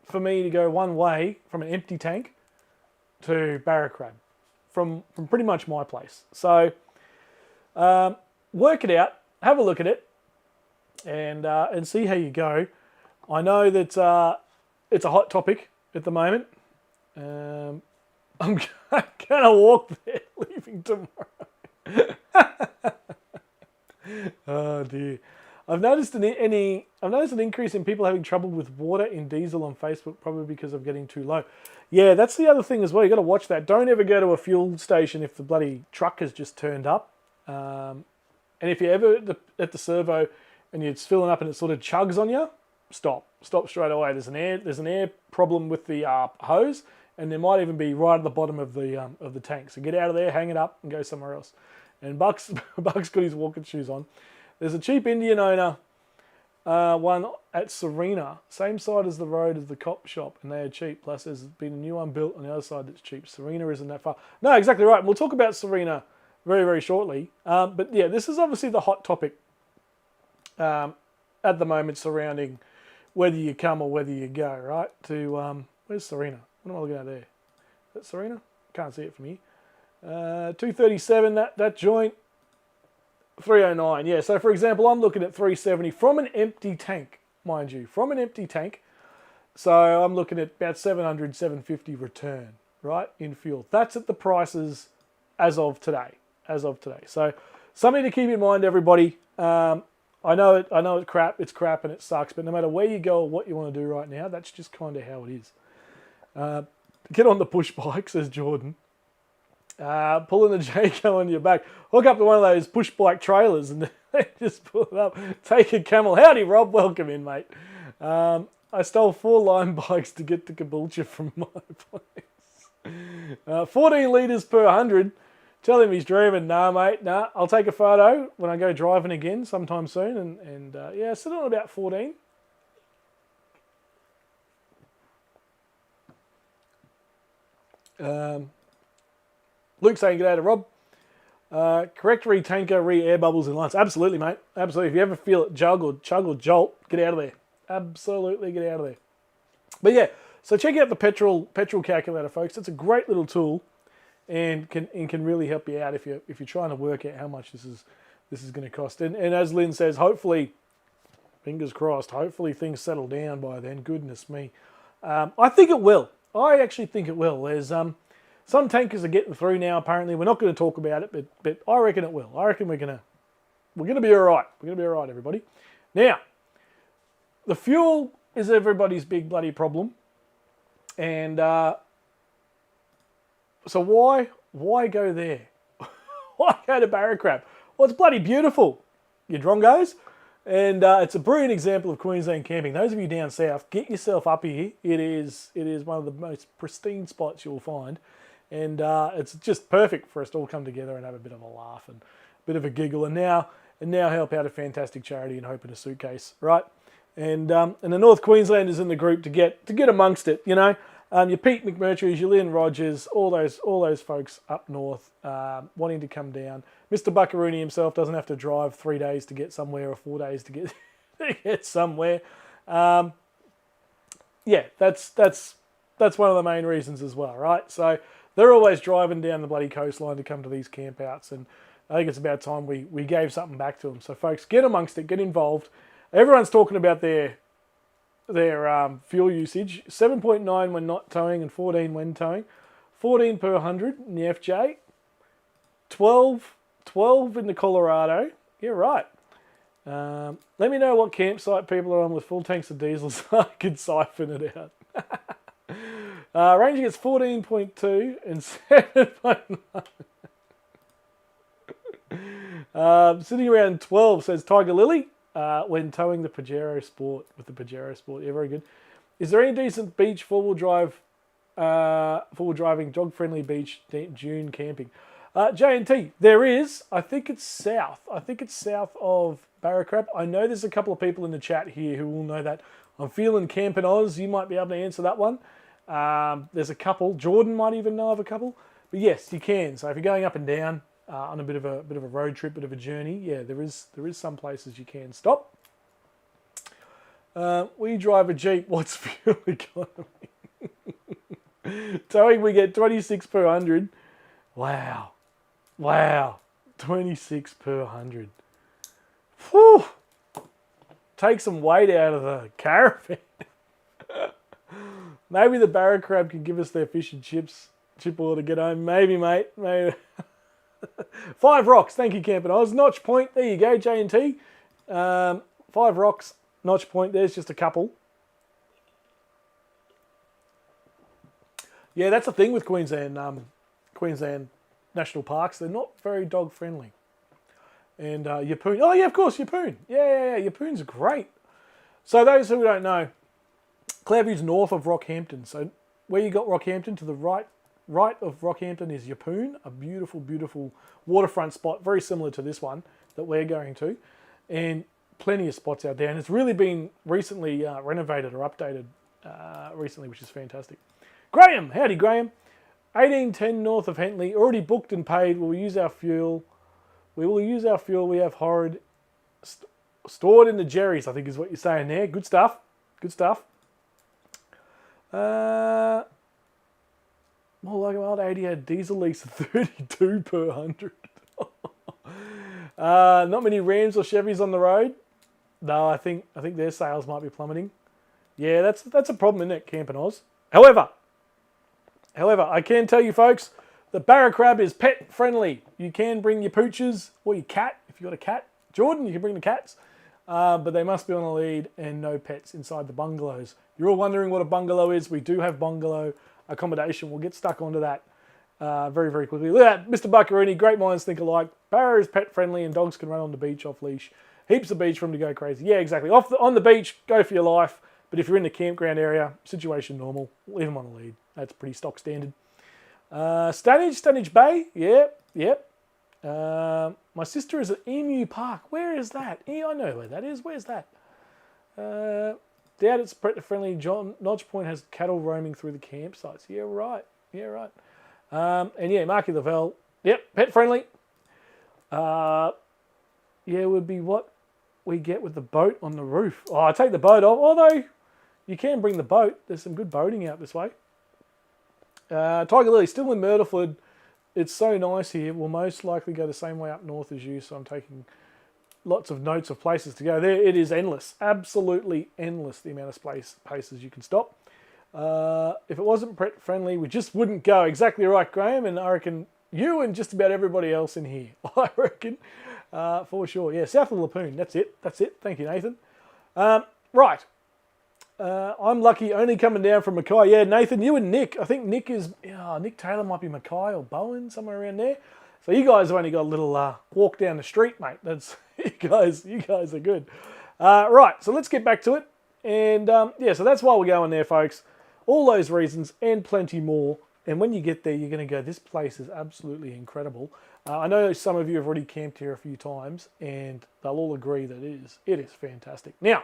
for me to go one way from an empty tank to Barracrab from pretty much my place. So work it out, have a look at it, and see how you go. I know that it's a hot topic at the moment. I'm going to walk there, leaving tomorrow. Oh dear. I've noticed an increase in people having trouble with water in diesel on Facebook, probably because of getting too low. Yeah, that's the other thing as well. You got to watch that. Don't ever go to a fuel station if the bloody truck has just turned up. And if you're ever at the servo and it's filling up and it sort of chugs on you, stop straight away. There's an air problem with the hose, and there might even be right at the bottom of the tank. So get out of there, hang it up, and go somewhere else. And Buck's got his walking shoes on. There's a cheap Indian owner, one at Serena, same side as the road as the cop shop, and they are cheap. Plus, there's been a new one built on the other side that's cheap. Serena isn't that far. No, exactly right. We'll talk about Serena very, very shortly. But yeah, this is obviously the hot topic at the moment surrounding whether you come or whether you go, right? To where's Serena? What am I looking at there? Is that Serena? Can't see it from here. 237, that joint. 309, yeah. So for example, I'm looking at 370 from an empty tank, mind you, from an empty tank. So I'm looking at about 700, 750 return, right, in fuel. That's at the prices as of today. So something to keep in mind, everybody. I know it's crap and it sucks, but no matter where you go or what you want to do right now, that's just kind of how it is. Get on the push bike, says Jordan. Pulling the Jayco on your back. Hook up to one of those push bike trailers and just pull it up. Take a camel. Howdy, Rob. Welcome in, mate. I stole 4 Lime bikes to get to Caboolture from my place. 14 litres per 100. Tell him he's dreaming. Nah, mate. Nah, I'll take a photo when I go driving again sometime soon. And yeah, sit on about 14. Luke saying, g'day to Rob. Correct re-tanker, re-air bubbles in lines. Absolutely, mate. Absolutely. If you ever feel it chug or jolt, get out of there. Absolutely get out of there. But yeah, so check out the petrol calculator, folks. It's a great little tool and can really help you out if you're trying to work out how much this is going to cost. And as Lynn says, hopefully, fingers crossed, hopefully things settle down by then. Goodness me. I think it will. I actually think it will. There's some tankers are getting through now. Apparently, we're not going to talk about it, but I reckon it will. I reckon we're gonna be all right. We're gonna be all right, everybody. Now, the fuel is everybody's big bloody problem, and so why go there? Why go to Barracrab? Well, it's bloody beautiful, you drongos, and it's a brilliant example of Queensland camping. Those of you down south, get yourself up here. It is one of the most pristine spots you'll find. And it's just perfect for us to all come together and have a bit of a laugh and a bit of a giggle, and now help out a fantastic charity and Hope in a Suitcase, right? And the North Queenslanders in the group to get amongst it, you know. Your Pete McMurtry's, your Lynn Rogers, all those folks up north wanting to come down. Mr. Buckaroony himself doesn't have to drive 3 days to get somewhere or 4 days to get somewhere. Yeah, that's one of the main reasons as well, right? So they're always driving down the bloody coastline to come to these campouts, and I think it's about time we gave something back to them. So folks, get amongst it, get involved. Everyone's talking about their fuel usage. 7.9 when not towing and 14 when towing. 14 per 100 in the FJ. 12 in the Colorado. Yeah, right. Let me know what campsite people are on with full tanks of diesel so I can siphon it out. Ranger gets 14.2 and 7.9. Sitting around 12 says Tiger Lily when towing the Pajero Sport with the Pajero Sport. Yeah, very good. Is there any decent beach four-wheel driving, dog-friendly beach dune camping? J&T, there is. I think it's south. I think it's south of Barracrab. I know there's a couple of people in the chat here who will know that. I'm feeling Camp in Oz. You might be able to answer that one. There's a couple. Jordan might even know of a couple. But yes, you can. So if you're going up and down on a bit of a road trip, bit of a journey, yeah, there is some places you can stop. We drive a Jeep. What's fuel economy? Towing, we get 26 per 100. Wow. 26 per 100. Whew. Take some weight out of the caravan. Maybe the Barracrab can give us their fish and chips chip order to get home. Maybe, mate. Maybe. 5 rocks. Thank you, Camp and Oz. Notch Point. There you go, J&T. 5 rocks. Notch Point. There's just a couple. Yeah, that's the thing with Queensland national parks. They're not very dog friendly. And Yeppoon. Oh, yeah, of course, Yeppoon. Yeah. Yeppoon's great. So those who don't know, Clairview's north of Rockhampton. So where you got Rockhampton, to the right of Rockhampton is Yeppoon, a beautiful, beautiful waterfront spot, very similar to this one that we're going to. And plenty of spots out there. And it's really been recently renovated or updated recently, which is fantastic. Graham, howdy Graham. 1810 north of Hentley, already booked and paid. We'll use our fuel. We will use our fuel. We have horrid stored in the Jerry's, I think is what you're saying there. Good stuff. Good stuff. More like an old 80 had diesel leaks of 32 per 100. Not many Rams or Chevys on the road. No, I think their sales might be plummeting. Yeah, that's a problem, isn't it, Camp and Oz? However, I can tell you folks, the Barracrab is pet friendly. You can bring your pooches or your cat, if you've got a cat. Jordan, you can bring the cats, but they must be on a lead and no pets inside the bungalows. You're all wondering what a bungalow is. We do have bungalow accommodation. We'll get stuck onto that very, very quickly. Look at that, Mr. Buccarini, great minds think alike. Barra is pet friendly and dogs can run on the beach off leash. Heaps of beach for them to go crazy. Yeah, exactly. On the beach, go for your life. But if you're in the campground area, situation normal, leave them on a lead. That's pretty stock standard. Stanage Bay, yep. My sister is at Emu Park. Where is that? I know where that is. Where's that? Doubt it's pet friendly. Notch Point has cattle roaming through the campsites. Yeah, right. And yeah, Marky Lavelle. Yep, pet friendly. Yeah, would be what we get with the boat on the roof. Oh, I take the boat off. Although you can bring the boat. There's some good boating out this way. Tiger Lily, still in Myrtleford. It's so nice here. We'll most likely go the same way up north as you, so I'm taking lots of notes of places to go. There, it is endless. Absolutely endless, the amount of places you can stop. If it wasn't pet friendly, we just wouldn't go. Exactly right, Graham, and I reckon you and just about everybody else in here. I reckon, for sure. Yeah, south of Lapoon. That's it. Thank you, Nathan. Right. I'm lucky only coming down from Mackay. Yeah, Nathan, you and Nick. I think Nick Taylor might be Mackay or Bowen, somewhere around there. So you guys have only got a little walk down the street, mate. That's you guys are good. Right, so let's get back to it. And yeah, so that's why we're going there, folks. All those reasons and plenty more. And when you get there, you're going to go, this place is absolutely incredible. I know some of you have already camped here a few times, and they'll all agree that it is fantastic. Now,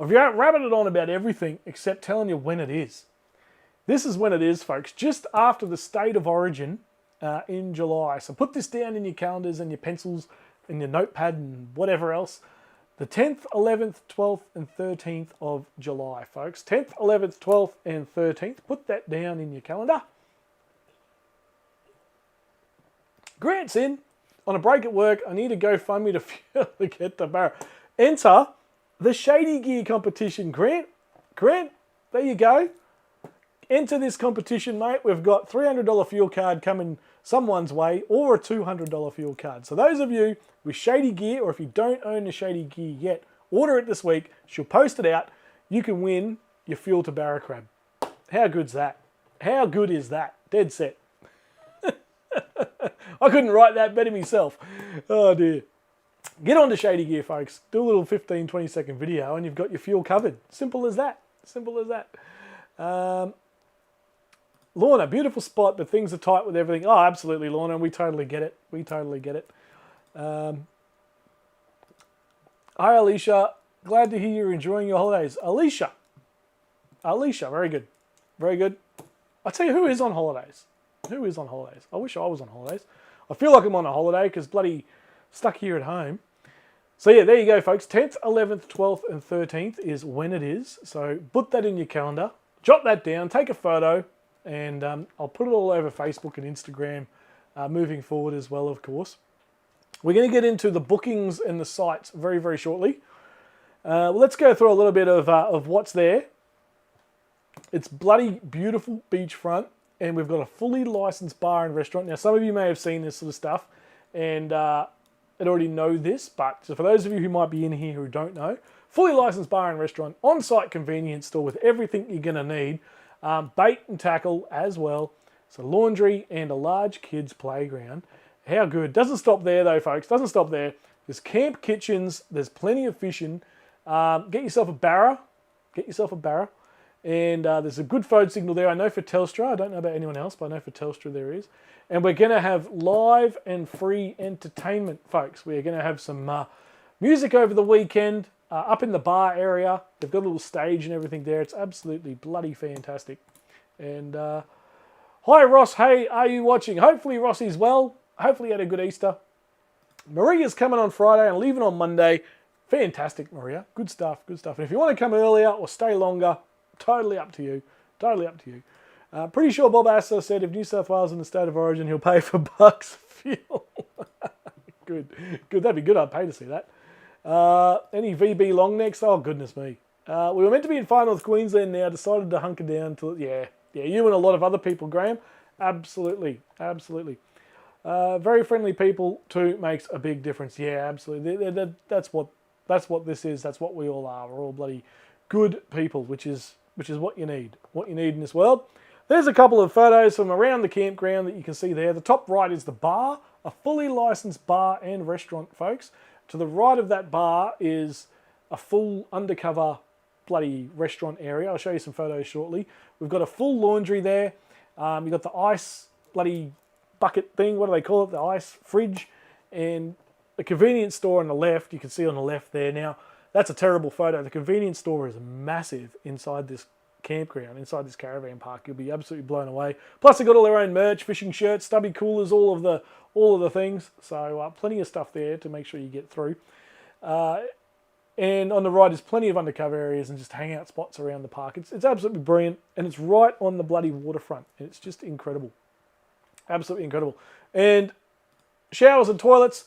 I've rabbited on about everything except telling you when it is. This is when it is, folks, just after the State of Origin in July. So put this down in your calendars and your pencils and your notepad and whatever else. The 10th, 11th, 12th and 13th of July, folks. 10th, 11th, 12th and 13th. Put that down in your calendar. Grant's in. On a break at work, I need a GoFundMe to get the Barra. Enter the Shady Gear competition, Grant, there you go. enter this competition, mate, we've got $300 fuel card coming someone's way, or a $200 fuel card. So those of you with Shady Gear, or if you don't own the Shady Gear yet, order it this week. She'll post it out. You can win your fuel to Barracrab. How good's that? How good is that? Dead set. I couldn't write that better myself. Oh dear. Get on to Shady Gear, folks. Do a little 15, 20-second video and you've got your fuel covered. Simple as that. Simple as that. Lorna, beautiful spot, but things are tight with everything. Oh, absolutely, Lorna. We totally get it. We totally get it. Hi, Alicia. Glad to hear you're enjoying your holidays. Alicia, very good. Very good. I'll tell you who is on holidays. Who is on holidays? I wish I was on holidays. I feel like I'm on a holiday because bloody stuck here at home. So yeah, there you go, folks. 10th, 11th, 12th, and 13th is when it is. So put that in your calendar. Jot that down. Take a photo. And I'll put it all over Facebook and Instagram moving forward as well, of course. We're going to get into the bookings and the sites very, very shortly. Well, let's go through a little bit of what's there. It's bloody beautiful beachfront, and we've got a fully licensed bar and restaurant. Now, some of you may have seen this sort of stuff and already know this, but so for those of you who might be in here who don't know, fully licensed bar and restaurant, on-site convenience store with everything you're going to need. Bait and tackle as well. So laundry and a large kids playground. How good. Doesn't stop there though, folks. Doesn't stop there. There's camp kitchens. There's plenty of fishing. Get yourself a barra. Get yourself a barra. And there's a good phone signal there. I know for Telstra. I don't know about anyone else, but I know for Telstra there is. And we're going to have live and free entertainment, folks. We're going to have some music over the weekend. Up in the bar area, they've got a little stage and everything there. It's absolutely bloody fantastic. And hi Ross, hey, are you watching? Hopefully Rossi's well. Hopefully you had a good Easter. Maria's coming on Friday and leaving on Monday. Fantastic, Maria. Good stuff, good stuff. And if you want to come earlier or stay longer, totally up to you. Totally up to you. Pretty sure Bob Astor said if New South Wales is in the state of origin, he'll pay for bucks fuel. Good, good. That'd be good. I'd pay to see that. Any VB long necks? Oh, goodness me. We were meant to be in Far North Queensland now, decided to hunker down to, yeah, you and a lot of other people, Graham. Absolutely, absolutely. Very friendly people too makes a big difference. Yeah, absolutely. That's what this is. That's what we all are. We're all bloody good people, which is what you need. What you need in this world. There's a couple of photos from around the campground that you can see there. The top right is the bar, a fully licensed bar and restaurant, folks. To the right of that bar is a full undercover bloody restaurant area. I'll show you some photos shortly. We've got a full laundry there. You've got the ice bloody bucket thing. What do they call it? The ice fridge. And the convenience store on the left. You can see on the left there. Now, that's a terrible photo. The convenience store is massive inside this campground, inside this caravan park. You'll be absolutely blown away. Plus, they've got all their own merch, fishing shirts, stubby coolers, all of the things. So plenty of stuff there to make sure you get through. And on the right is plenty of undercover areas and just hangout spots around the park. It's absolutely brilliant, and it's right on the bloody waterfront. And it's just incredible. Absolutely incredible. And showers and toilets.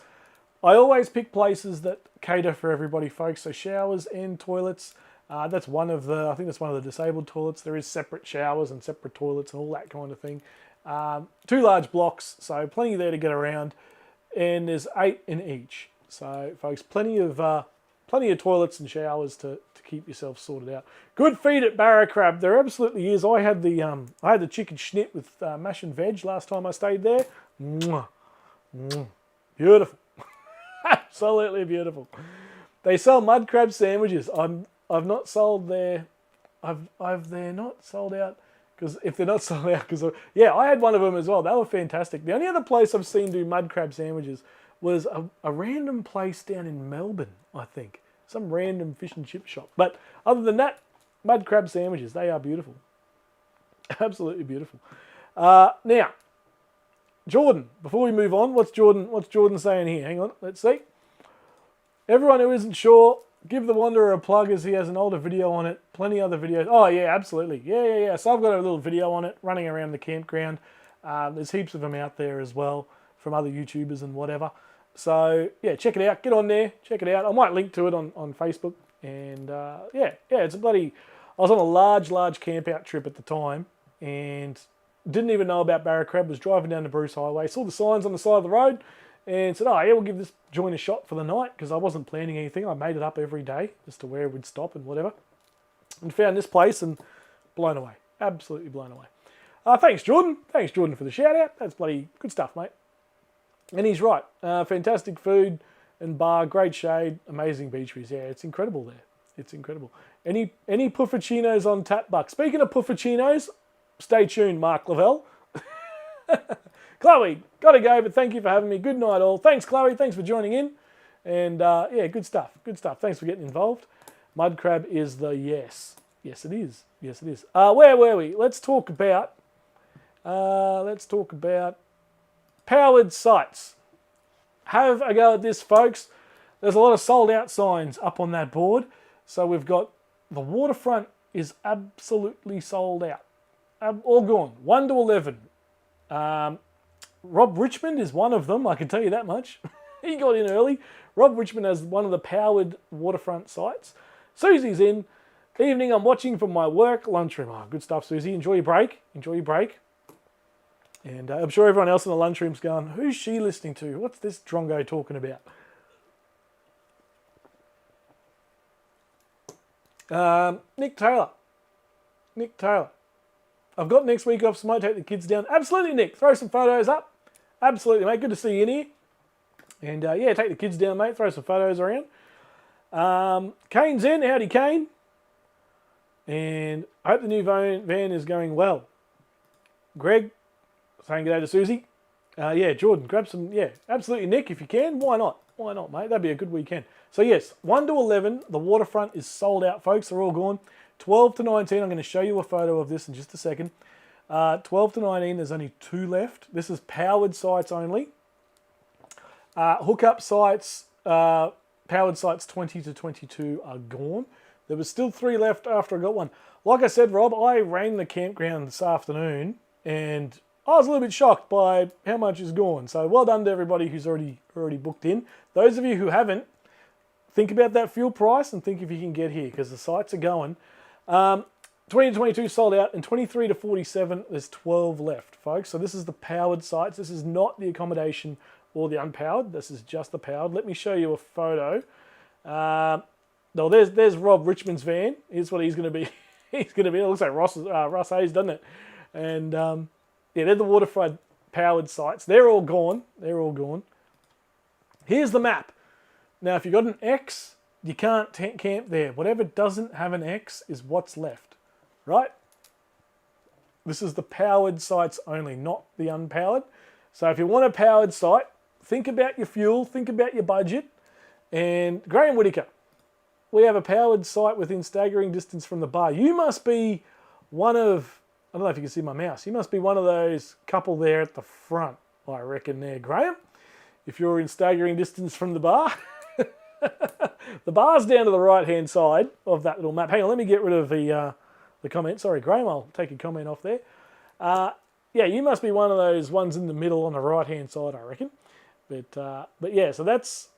I always pick places that cater for everybody, folks. So showers and toilets. That's one of the, I think that's one of the disabled toilets. There is separate showers and separate toilets and all that kind of thing. 2 large blocks, so plenty there to get around. And there's 8 in each. So, folks, plenty of toilets and showers to keep yourself sorted out. Good feed at Barracrab. There absolutely is. I had the chicken schnit with mash and veg last time I stayed there. Mwah. Mwah. Beautiful. Absolutely beautiful. They sell mud crab sandwiches. I've not sold there. They're not sold out. Because if they're not sold out, yeah, I had one of them as well. They were fantastic. The only other place I've seen do mud crab sandwiches was a random place down in Melbourne, I think. Some random fish and chip shop. But other than that, mud crab sandwiches, they are beautiful. Absolutely beautiful. Now, Jordan, before we move on, what's Jordan saying here? Hang on, let's see. Everyone who isn't sure, give the Wanderer a plug as he has an older video on it. Plenty other videos. Oh, yeah, absolutely. Yeah. So I've got a little video on it running around the campground. There's heaps of them out there as well from other YouTubers and whatever. So, yeah, check it out. Get on there. Check it out. I might link to it on And, yeah, it's a bloody... I was on a large camp out trip at the time and didn't even know about Barracrab, was driving down the Bruce Highway, saw the signs on the side of the road, and said, oh yeah, we'll give this joint a shot for the night, because I wasn't planning anything. I made it up every day as to where we'd stop and whatever. And found this place and blown away. Absolutely blown away. Thanks, Jordan. Thanks, Jordan, for the shout out. That's bloody good stuff, mate. And he's right. Fantastic food and bar, great shade, amazing beach views. Yeah, it's incredible there. It's incredible. Any puffuccinos on tap, Buck? Speaking of puffuccinos, stay tuned, Mark Lavelle. Chloe, gotta go, but thank you for having me. Good night, all. Thanks, Chloe. Thanks for joining in. And yeah, good stuff. Good stuff. Thanks for getting involved. Mud crab is the yes. Yes, it is. Yes, it is. Where were we? Let's talk about powered sites. Have a go at this, folks. There's a lot of sold out signs up on that board. So we've got the waterfront is absolutely sold out. All gone. 1 to 11. Rob Richmond is one of them, I can tell you that much. He got in early. Rob Richmond has one of the powered waterfront sites. Susie's in. Evening, I'm watching from my work lunchroom. Oh, good stuff, Susie. Enjoy your break. Enjoy your break. And I'm sure everyone else in the lunchroom's going, who's she listening to? What's this drongo talking about? Nick Taylor. Nick Taylor. I've got next week off, so I might take the kids down. Absolutely, Nick. Throw some photos up. Absolutely, mate. Good to see you in here. And yeah, take the kids down, mate. Throw some photos around. Kane's in. Howdy, Kane. And I hope the new van is going well. Greg, saying good day to Susie. Yeah, Jordan, grab some. Yeah, absolutely, Nick, if you can. Why not? Why not, mate? That'd be a good weekend. So yes, 1 to 11, the waterfront is sold out, folks. They're all gone. 12 to 19, I'm going to show you a photo of this in just a second. 12 to 19, there's only 2 left. This is powered sites only. Hookup sites, powered sites 20 to 22 are gone. There was still 3 left after I got one. Like I said, Rob, I rang the campground this afternoon and I was a little bit shocked by how much is gone. So well done to everybody who's already booked in. Those of you who haven't, think about that fuel price and think if you can get here because the sites are going. 20 to 22 sold out, and 23 to 47, there's 12 left, folks. So this is the powered sites. This is not the accommodation or the unpowered. This is just the powered. Let me show you a photo. No, there's Rob Richmond's van. Here's what he's going to be. He's going to be. It looks like Russ Hayes, doesn't it? And yeah, they're the waterfront powered sites. They're all gone. They're all gone. Here's the map. Now, if you've got an X, you can't camp there. Whatever doesn't have an X is what's left, right? This is the powered sites only, not the unpowered. So if you want a powered site, think about your fuel, think about your budget. And Graham Whitaker, we have a powered site within staggering distance from the bar. You must be one of, I don't know if you can see my mouse, you must be one of those couple there at the front, I reckon there, Graham. If you're in staggering distance from the bar. The bar's down to the right-hand side of that little map. Hang on, let me get rid of the comment. Sorry, Graham, I'll take your comment off there. Yeah, you must be one of those ones in the middle on the right-hand side, I reckon. But yeah, so that's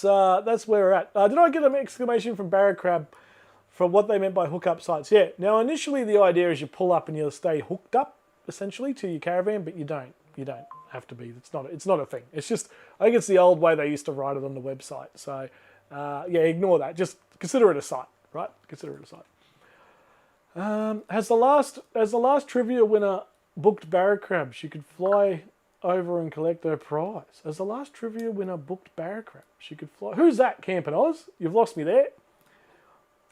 where we're at. Did I get an exclamation from Barracrab for what they meant by hookup sites? Yeah. Now, initially the idea is you pull up and you'll stay hooked up, essentially, to your caravan, but you don't. You don't have to be. It's not a thing. It's just, I think it's the old way they used to write it on the website. So, yeah, ignore that. Just consider it a site, right? Consider it a site. Has the last trivia winner booked Barracrab? She could fly over and collect her prize. As the last trivia winner booked Barracrab, she could fly. Who's that, Campin' Oz? You've lost me there.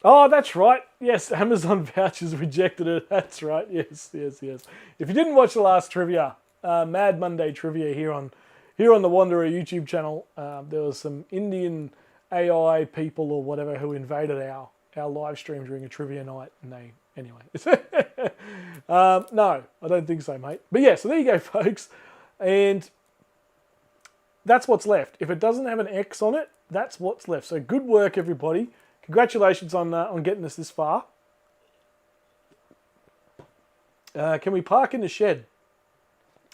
Oh, that's right. Yes, Amazon vouchers rejected it. That's right. Yes. If you didn't watch the last trivia, Mad Monday trivia here on the Wanderer YouTube channel, there was some Indian AI people or whatever who invaded our live stream during a trivia night, and they anyway. No, I don't think so, mate. But yeah, so there you go, folks. And that's what's left. If it doesn't have an X on it, that's what's left. So good work, everybody. Congratulations on getting us this far. Can we park in the shed?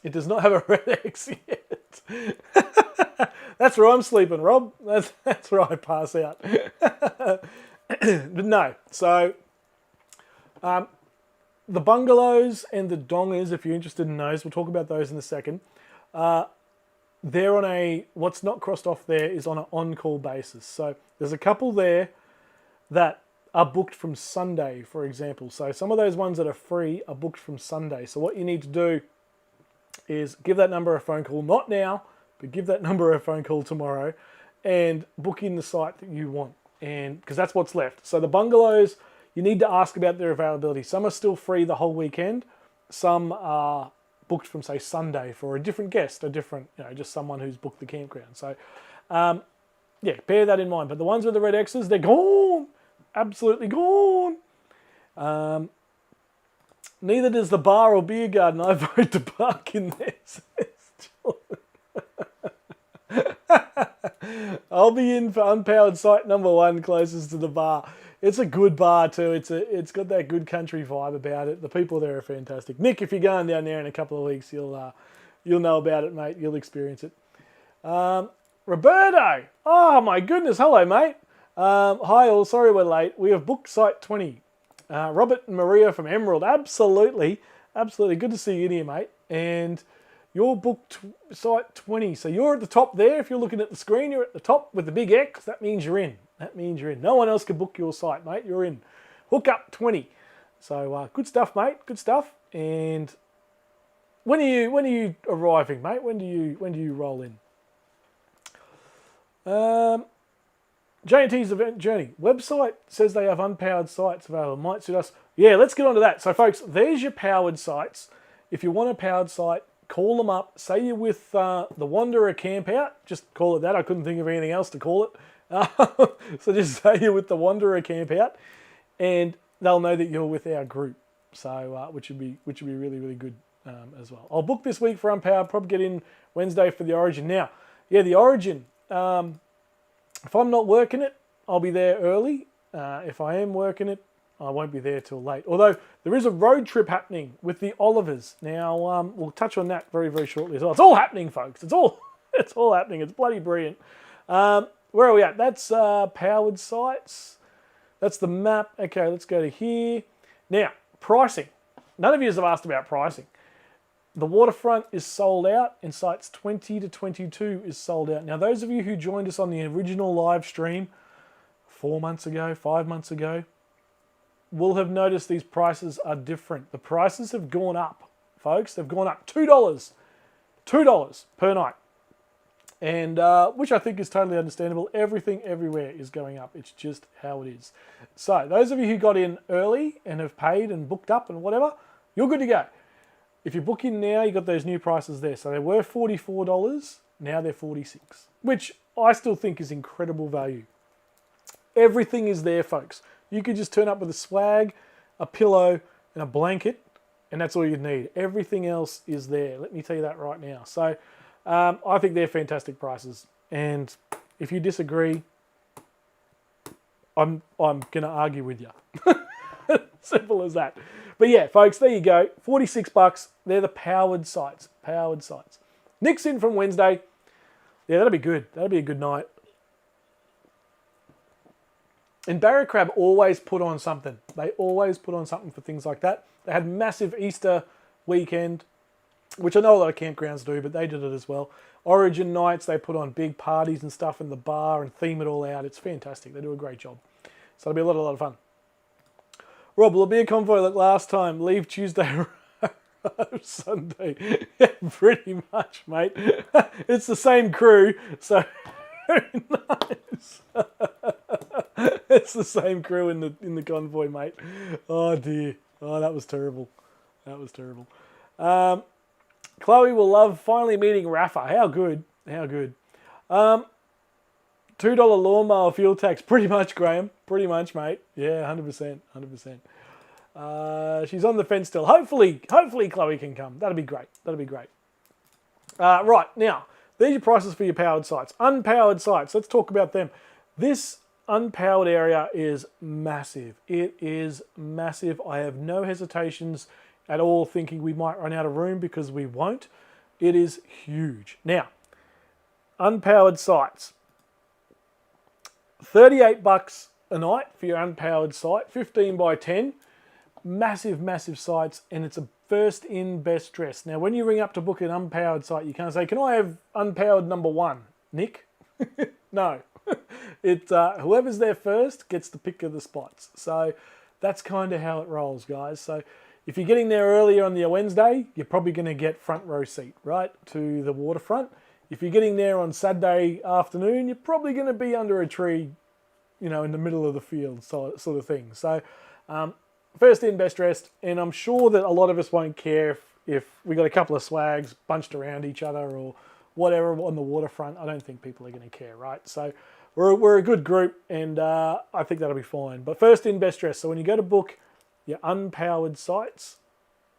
It does not have a red X yet. That's where I'm sleeping, Rob. That's where I pass out. But no. So the bungalows and the dongers, if you're interested in those, we'll talk about those in a second. They're on a, what's not crossed off there is on an on-call basis. So there's a couple there that are booked from Sunday, for example. So some of those ones that are free are booked from Sunday. So what you need to do is give that number a phone call, not now, but give that number a phone call tomorrow and book in the site that you want. And because that's what's left. So the bungalows, you need to ask about their availability. Some are still free the whole weekend. Some are booked from, say, Sunday for a different guest, a different, just someone who's booked the campground. So, yeah, bear that in mind. But the ones with the red X's, they're gone. Absolutely gone. Neither does the bar or beer garden. I vote to park in there, says Jordan. I'll be in for unpowered site number 1 closest to the bar. It's a good bar too. It's got that good country vibe about it. The people there are fantastic. Nick, if you're going down there in a couple of weeks, you'll know about it, mate. You'll experience it. Roberto, oh my goodness, hello, mate. Hi all, sorry we're late. We have booked site 20. Robert and Maria from Emerald, absolutely, good to see you in here, mate. And you're booked site 20, so you're at the top there. If you're looking at the screen, you're at the top with the big X. That means you're in. No one else can book your site, mate. You're in. Hook up 20. So good stuff, mate. Good stuff. And when are you arriving, mate? When do you roll in? J&T's Event Journey website says they have unpowered sites available. Might suit us. Yeah, let's get on to that. So, folks, there's your powered sites. If you want a powered site, call them up. Say you're with the Wanderer Campout. Just call it that. I couldn't think of anything else to call it. So just say you're with the Wanderer Campout, and they'll know that you're with our group. So, which would be really, really good as well. I'll book this week for unpowered. Probably get in Wednesday for the Origin. Now, yeah, the Origin. If I'm not working it, I'll be there early. If I am working it, I won't be there till late. Although there is a road trip happening with the Olivers. Now, we'll touch on that very, very shortly as well. It's all happening, folks. It's all happening. It's bloody brilliant. Where are we at? That's powered sites. That's the map. Okay, let's go to here. Now, pricing. None of you have asked about pricing. The waterfront is sold out, and sites 20 to 22 is sold out. Now, those of you who joined us on the original live stream 4 months ago, 5 months ago, will have noticed these prices are different. The prices have gone up, folks. They've gone up $2 per night, and which I think is totally understandable. Everything everywhere is going up. It's just how it is. So, those of you who got in early and have paid and booked up and whatever, you're good to go. If you book in now, you got those new prices there. So they were $44, now they're $46, which I still think is incredible value. Everything is there, folks. You could just turn up with a swag, a pillow, and a blanket, and that's all you need. Everything else is there. Let me tell you that right now. So I think they're fantastic prices. And if you disagree, I'm going to argue with you. Simple as that. But yeah, folks, there you go. $46. They're the powered sites. Nick's in from Wednesday. Yeah, that'll be good. That'll be a good night. And Barracrab always put on something. They always put on something for things like that. They had massive Easter weekend, which I know a lot of campgrounds do, but they did it as well. Origin nights, they put on big parties and stuff in the bar and theme it all out. It's fantastic. They do a great job. So it'll be a lot of fun. Rob, will it be a convoy like last time? Leave Tuesday, Sunday. Yeah, pretty much, mate. It's the same crew, so very nice. It's the same crew in the convoy, mate. Oh dear. Oh, that was terrible. Chloe will love finally meeting Rafa. How good. $2 lawnmower fuel tax. Pretty much, Graham. Pretty much, mate. Yeah, 100%. She's on the fence still. Hopefully Chloe can come. That'd be great. Right, now, these are your prices for your powered sites. Unpowered sites, let's talk about them. This unpowered area is massive. It is massive. I have no hesitations at all thinking we might run out of room because we won't. It is huge. Now, unpowered sites. $38 a night for your unpowered site, 15 by 10. massive, massive sites, and it's a first in, best dressed. Now, when you ring up to book an unpowered site, you can't say, "Can I have unpowered number 1, Nick?" No. Whoever's there first gets the pick of the spots. So that's kind of how it rolls, guys. So if you're getting there earlier on the Wednesday, you're probably going to get front row seat, right, to the waterfront. If you're getting there on Saturday afternoon, you're probably going to be under a tree, in the middle of the field, sort of thing. So first in, best dressed, and I'm sure that a lot of us won't care if we got a couple of swags bunched around each other or whatever on the waterfront. I don't think people are going to care, right? So we're a good group, and I think that'll be fine. But first in, best dressed. So when you go to book your unpowered sites,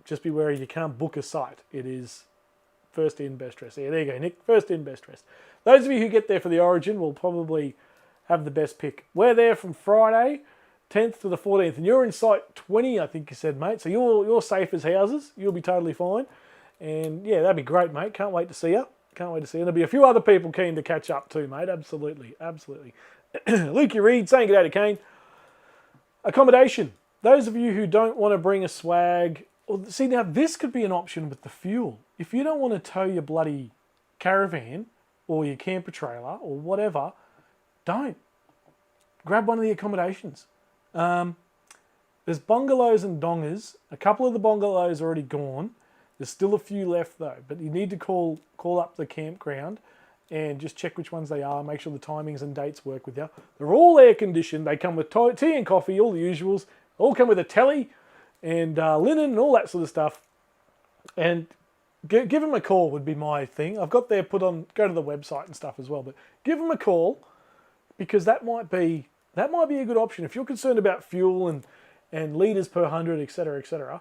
just be wary you can't book a site. It is first in, best dressed. Yeah, there you go, Nick. First in, best dressed. Those of you who get there for the Origin will probably have the best pick. We're there from Friday 10th to the 14th, and you're in site 20, I think you said, mate. So you're safe as houses. You'll be totally fine. And yeah, that'd be great, mate. Can't wait to see you. Can't wait to see you. There'll be a few other people keen to catch up too, mate. Absolutely, absolutely. Lukey Reed saying good day to Kane. Accommodation. Those of you who don't want to bring a swag, see, now this could be an option with the fuel. If you don't want to tow your bloody caravan or your camper trailer or whatever, don't. Grab one of the accommodations. There's bungalows and dongers. A couple of the bungalows are already gone. There's still a few left though, but you need to call up the campground and just check which ones they are, make sure the timings and dates work with you. They're all air conditioned. They come with tea and coffee, all the usuals. They all come with a telly and linen and all that sort of stuff. And give them a call would be my thing. I've got there put on, go to the website and stuff as well, but give them a call because that might be a good option. If you're concerned about fuel and litres per 100, etc., etc.,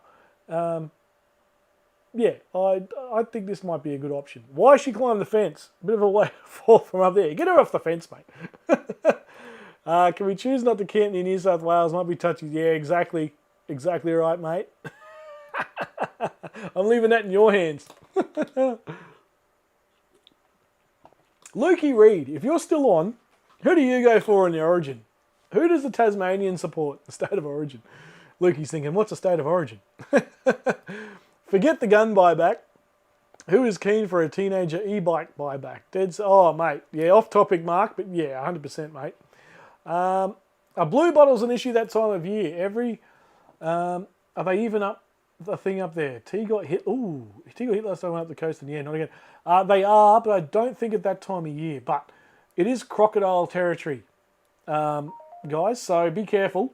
yeah, I think this might be a good option. Why she climbed the fence? A bit of a way to fall from up there. Get her off the fence, mate. Can we choose not to camp near New South Wales? Might be touchy. Yeah, exactly. Exactly right, mate. I'm leaving that in your hands. Lukey Reed, if you're still on, who do you go for in the Origin? Who does the Tasmanian support, the state of origin? Lukey's thinking, what's a state of origin? Forget the gun buyback. Who is keen for a teenager e-bike buyback? Oh, mate. Yeah, off topic, Mark, but yeah, 100%, mate. Are blue bottles an issue that time of year? Are they even up the thing up there? T got hit. Ooh, T got hit last time I went up the coast, and yeah, not again. They are, but I don't think at that time of year. But it is crocodile territory, guys, so be careful.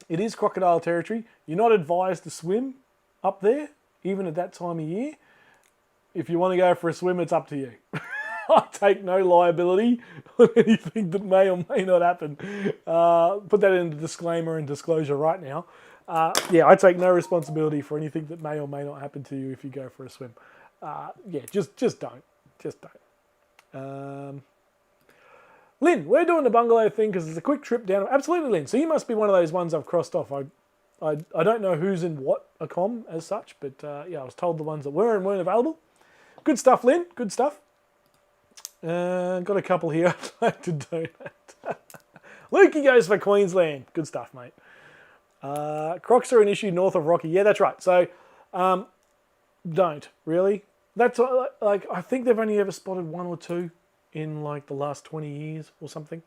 It is crocodile territory. You're not advised to swim up there, even at that time of year. If you want to go for a swim, it's up to you. I take no liability on anything that may or may not happen. Put that in the disclaimer and disclosure right now. Yeah, I take no responsibility for anything that may or may not happen to you if you go for a swim. Yeah, just don't. Just don't. Lynn, we're doing the bungalow thing because it's a quick trip down. Absolutely, Lynn. So you must be one of those ones I've crossed off. I don't know who's in what accom as such, but yeah, I was told the ones that were and weren't available. Good stuff, Lynn. Good stuff. Got a couple here I'd like to donate. Lukey goes for Queensland. Good stuff, mate. Crocs are an issue north of Rocky. Yeah, that's right. So don't, really. That's like, I think they've only ever spotted one or two in like the last 20 years or something.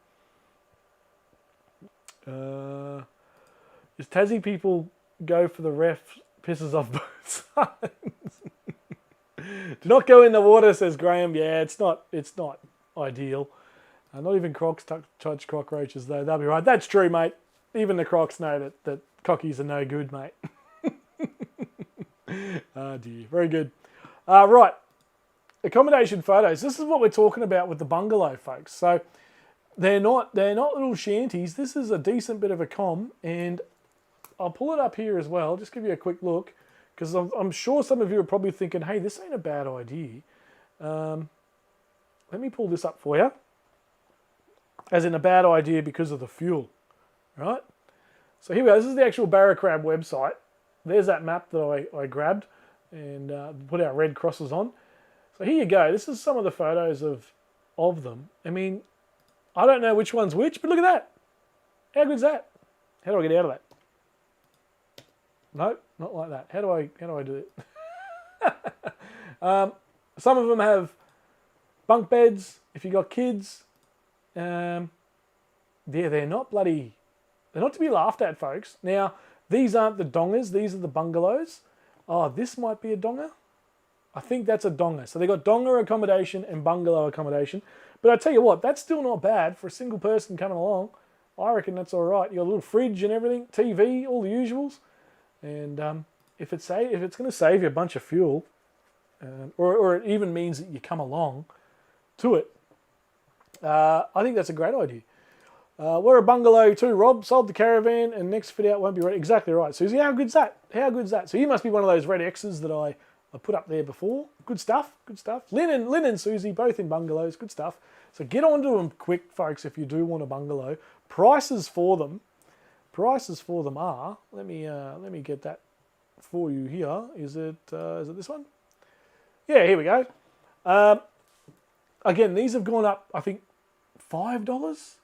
Is Tassie people go for the ref pisses off both sides? Do not go in the water, says Graham. Yeah, it's not ideal. Not even Crocs touch cockroaches, though. They'll be right. That's true, mate. Even the Crocs know that cockies are no good, mate. Oh, dear. Very good. Right. Accommodation photos. This is what we're talking about with the bungalow, folks. So they're not little shanties. This is a decent bit of a comm, and I'll pull it up here as well. Just give you a quick look. Because I'm sure some of you are probably thinking, hey, this ain't a bad idea. Let me pull this up for you. As in a bad idea because of the fuel, right? So here we go. This is the actual Barracrab website. There's that map that I grabbed and put our red crosses on. So here you go. This is some of the photos of them. I mean, I don't know which one's which, but look at that. How good's that? How do I get out of that? Nope, not like that. How do I do it? Some of them have bunk beds. If you got kids, they're not to be laughed at, folks. Now, these aren't the dongers. These are the bungalows. Oh, this might be a donger. I think that's a donger. So they got donger accommodation and bungalow accommodation. But I tell you what, that's still not bad for a single person coming along. I reckon that's all right. You got a little fridge and everything, TV, all the usuals. And if it's going to save you a bunch of fuel, or it even means that you come along to it, I think that's a great idea. We're a bungalow too, Rob. Sold the caravan and next fit out won't be ready. Exactly right. Susie, how good's that? How good's that? So you must be one of those red X's that I put up there before. Good stuff, good stuff. Lynn, Susie, both in bungalows, good stuff. So get onto them quick, folks, if you do want a bungalow. Prices for them are, let me get that for you here. Is it this one? Yeah, here we go. Again, these have gone up, I think, $5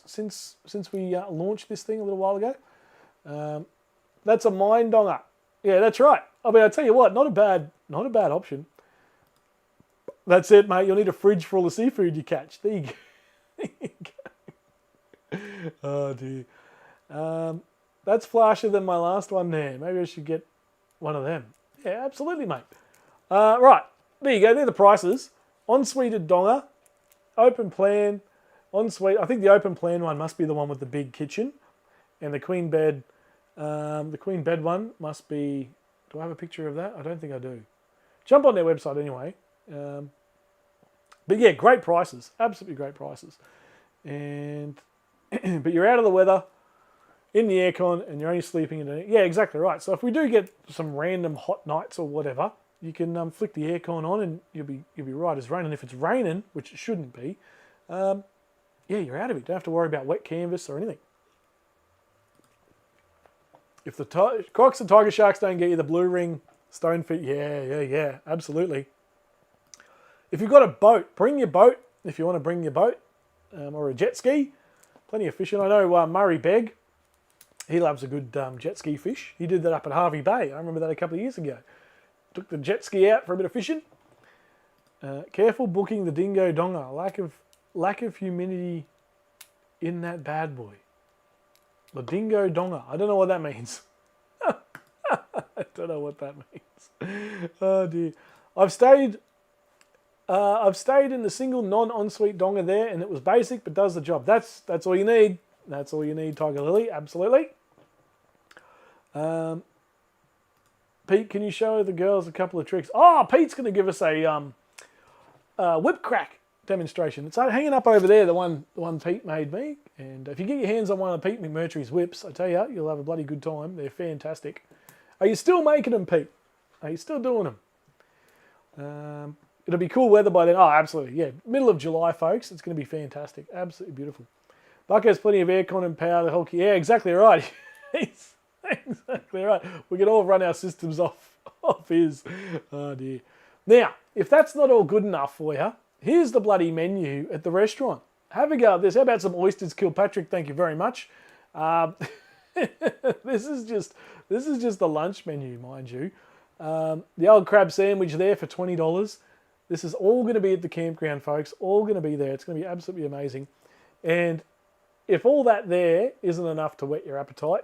since we launched this thing a little while ago. That's a mine donger. Yeah, that's right. I mean, I tell you what, not a bad option. That's it, mate. You'll need a fridge for all the seafood you catch. There you go. Oh dear. That's flashier than my last one there. Maybe I should get one of them. Yeah, absolutely, mate. Right, there you go. They're the prices. Ensuite donger, open plan, ensuite. I think the open plan one must be the one with the big kitchen, and the queen bed. The queen bed one must be. Do I have a picture of that? I don't think I do. Jump on their website anyway. But yeah, great prices. Absolutely great prices. And but you're out of the weather, in the aircon, and you're only sleeping in it. Yeah, exactly right. So if we do get some random hot nights or whatever, you can flick the aircon on and you'll be right as rain. And if it's raining, which it shouldn't be, yeah, you're out of it. Don't have to worry about wet canvas or anything. If the Crocs and Tiger Sharks don't get you the blue ring stone feet, yeah, absolutely. If you've got a boat, bring your boat. If you want to bring your boat or a jet ski, plenty of fishing. I know Murray Begg, he loves a good jet ski fish. He did that up at Harvey Bay. I remember that a couple of years ago. Took the jet ski out for a bit of fishing. Careful booking the dingo donger. Lack of humidity in that bad boy. The dingo donger. I don't know what that means. I don't know what that means. Oh dear. I've stayed in the single non-ensuite donger there, and it was basic but does the job. That's all you need. That's all you need, Tiger Lily. Absolutely. Pete, can you show the girls a couple of tricks? Oh, Pete's going to give us a whip crack demonstration. It's hanging up over there, the one Pete made me. And if you get your hands on one of Pete McMurtry's whips, I tell you, you'll have a bloody good time. They're fantastic. Are you still making them, Pete? Are you still doing them? It'll be cool weather by then. Oh, absolutely. Yeah, middle of July, folks. It's going to be fantastic. Absolutely beautiful. Bucko's plenty of aircon and power. The whole yeah, exactly right. Exactly right. We can all run our systems off his. Oh dear. Now, if that's not all good enough for you, here's the bloody menu at the restaurant. Have a go at this. How about some oysters, Kilpatrick? Thank you very much. This is just the lunch menu, mind you. The old crab sandwich there for $20. This is all going to be at the campground, folks. All going to be there. It's going to be absolutely amazing. And if all that there isn't enough to whet your appetite,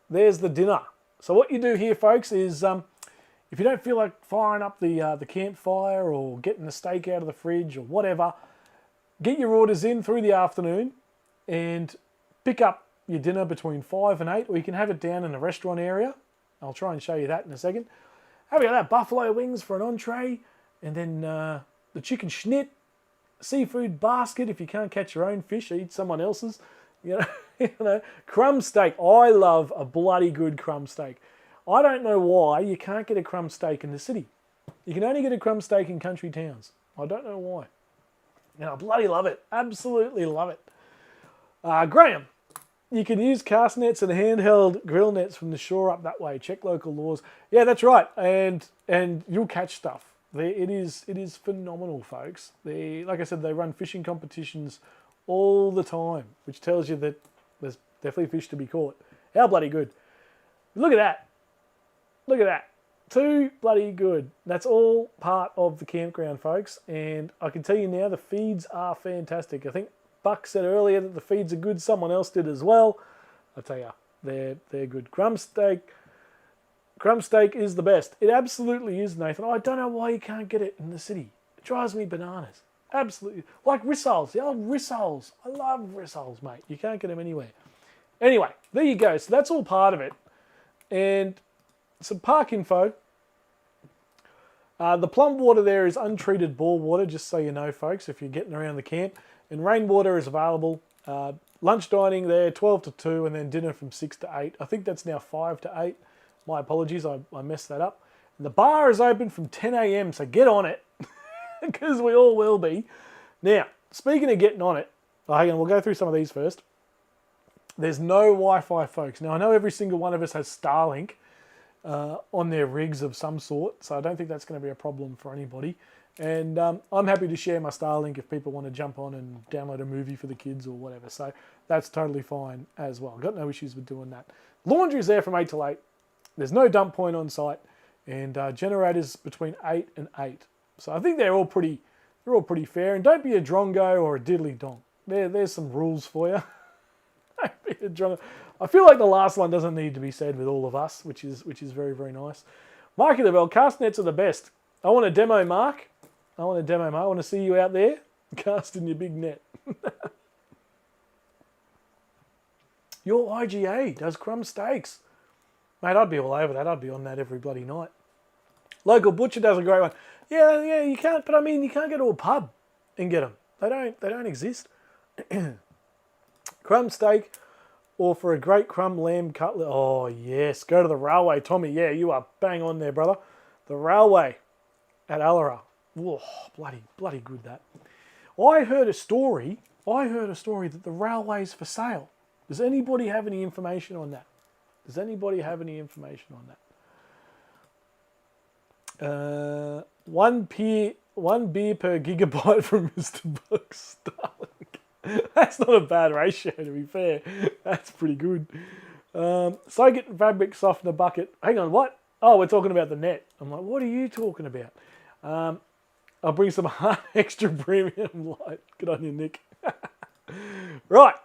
there's the dinner. So what you do here, folks, is if you don't feel like firing up the campfire or getting the steak out of the fridge or whatever, get your orders in through the afternoon and pick up your dinner between 5 and 8, or you can have it down in the restaurant area. I'll try and show you that in a second. Have you got that buffalo wings for an entree, and then the chicken schnit, seafood basket. If you can't catch your own fish, eat someone else's. You know, crumb steak. I love a bloody good crumb steak. I don't know why you can't get a crumb steak in the city. You can only get a crumb steak in country towns. I don't know why. And I bloody love it. Absolutely love it. Graham, you can use cast nets and handheld grill nets from the shore up that way. Check local laws. Yeah, that's right. And you'll catch stuff. It is phenomenal, folks. Like I said, they run fishing competitions all the time, which tells you that there's definitely fish to be caught. How bloody good. Look at that. Look at that. Too bloody good. That's all part of the campground, folks. And I can tell you now, the feeds are fantastic. I think Buck said earlier that the feeds are good. Someone else did as well. I tell you, they're good. Crumb steak is the best. It absolutely is, Nathan. I don't know why you can't get it in the city. It drives me bananas. Absolutely. Like rissoles. The old rissoles. I love rissoles, mate. You can't get them anywhere. Anyway, there you go. So that's all part of it. And some park info. The plum water there is untreated bore water, just so you know, folks, if you're getting around the camp. And rainwater is available. Lunch dining there, 12 to 2, and then dinner from 6 to 8. I think that's now 5 to 8. My apologies, I messed that up. And the bar is open from 10 a.m, so get on it, because we all will be. Now, speaking of getting on it, hang on, we'll go through some of these first. There's no Wi-Fi, folks. Now, I know every single one of us has Starlink on their rigs of some sort, so I don't think that's going to be a problem for anybody. And I'm happy to share my Starlink if people want to jump on and download a movie for the kids or whatever. So that's totally fine as well. Got no issues with doing that. Laundry's there from 8 till 8. There's no dump point on site, and generators between 8 and 8. So I think they're all pretty fair. And don't be a drongo or a diddly donk. There's some rules for you. Don't be a drongo. I feel like the last one doesn't need to be said with all of us, which is very, very nice. Mark of the Bell, cast nets are the best. I want a demo, Mark. I want to see you out there casting your big net. Your IGA does crumb steaks. Mate, I'd be all over that. I'd be on that every bloody night. Local Butcher does a great one. Yeah, you can't, but I mean, you can't go to a pub and get them. They don't exist. Crumb steak, or for a great crumb lamb cutlet. Oh, yes. Go to the Railway, Tommy. Yeah, you are bang on there, brother. The Railway at Allara. Oh, bloody good that. I heard a story that the Railway's for sale. Does anybody have any information on that? One beer per gigabyte from Mr. Buck's Starlink. That's not a bad ratio, to be fair. That's pretty good. So get fabric softener bucket. Hang on, what? Oh, we're talking about the net. I'm like, what are you talking about? I'll bring some extra premium light. Good on you, Nick. Right.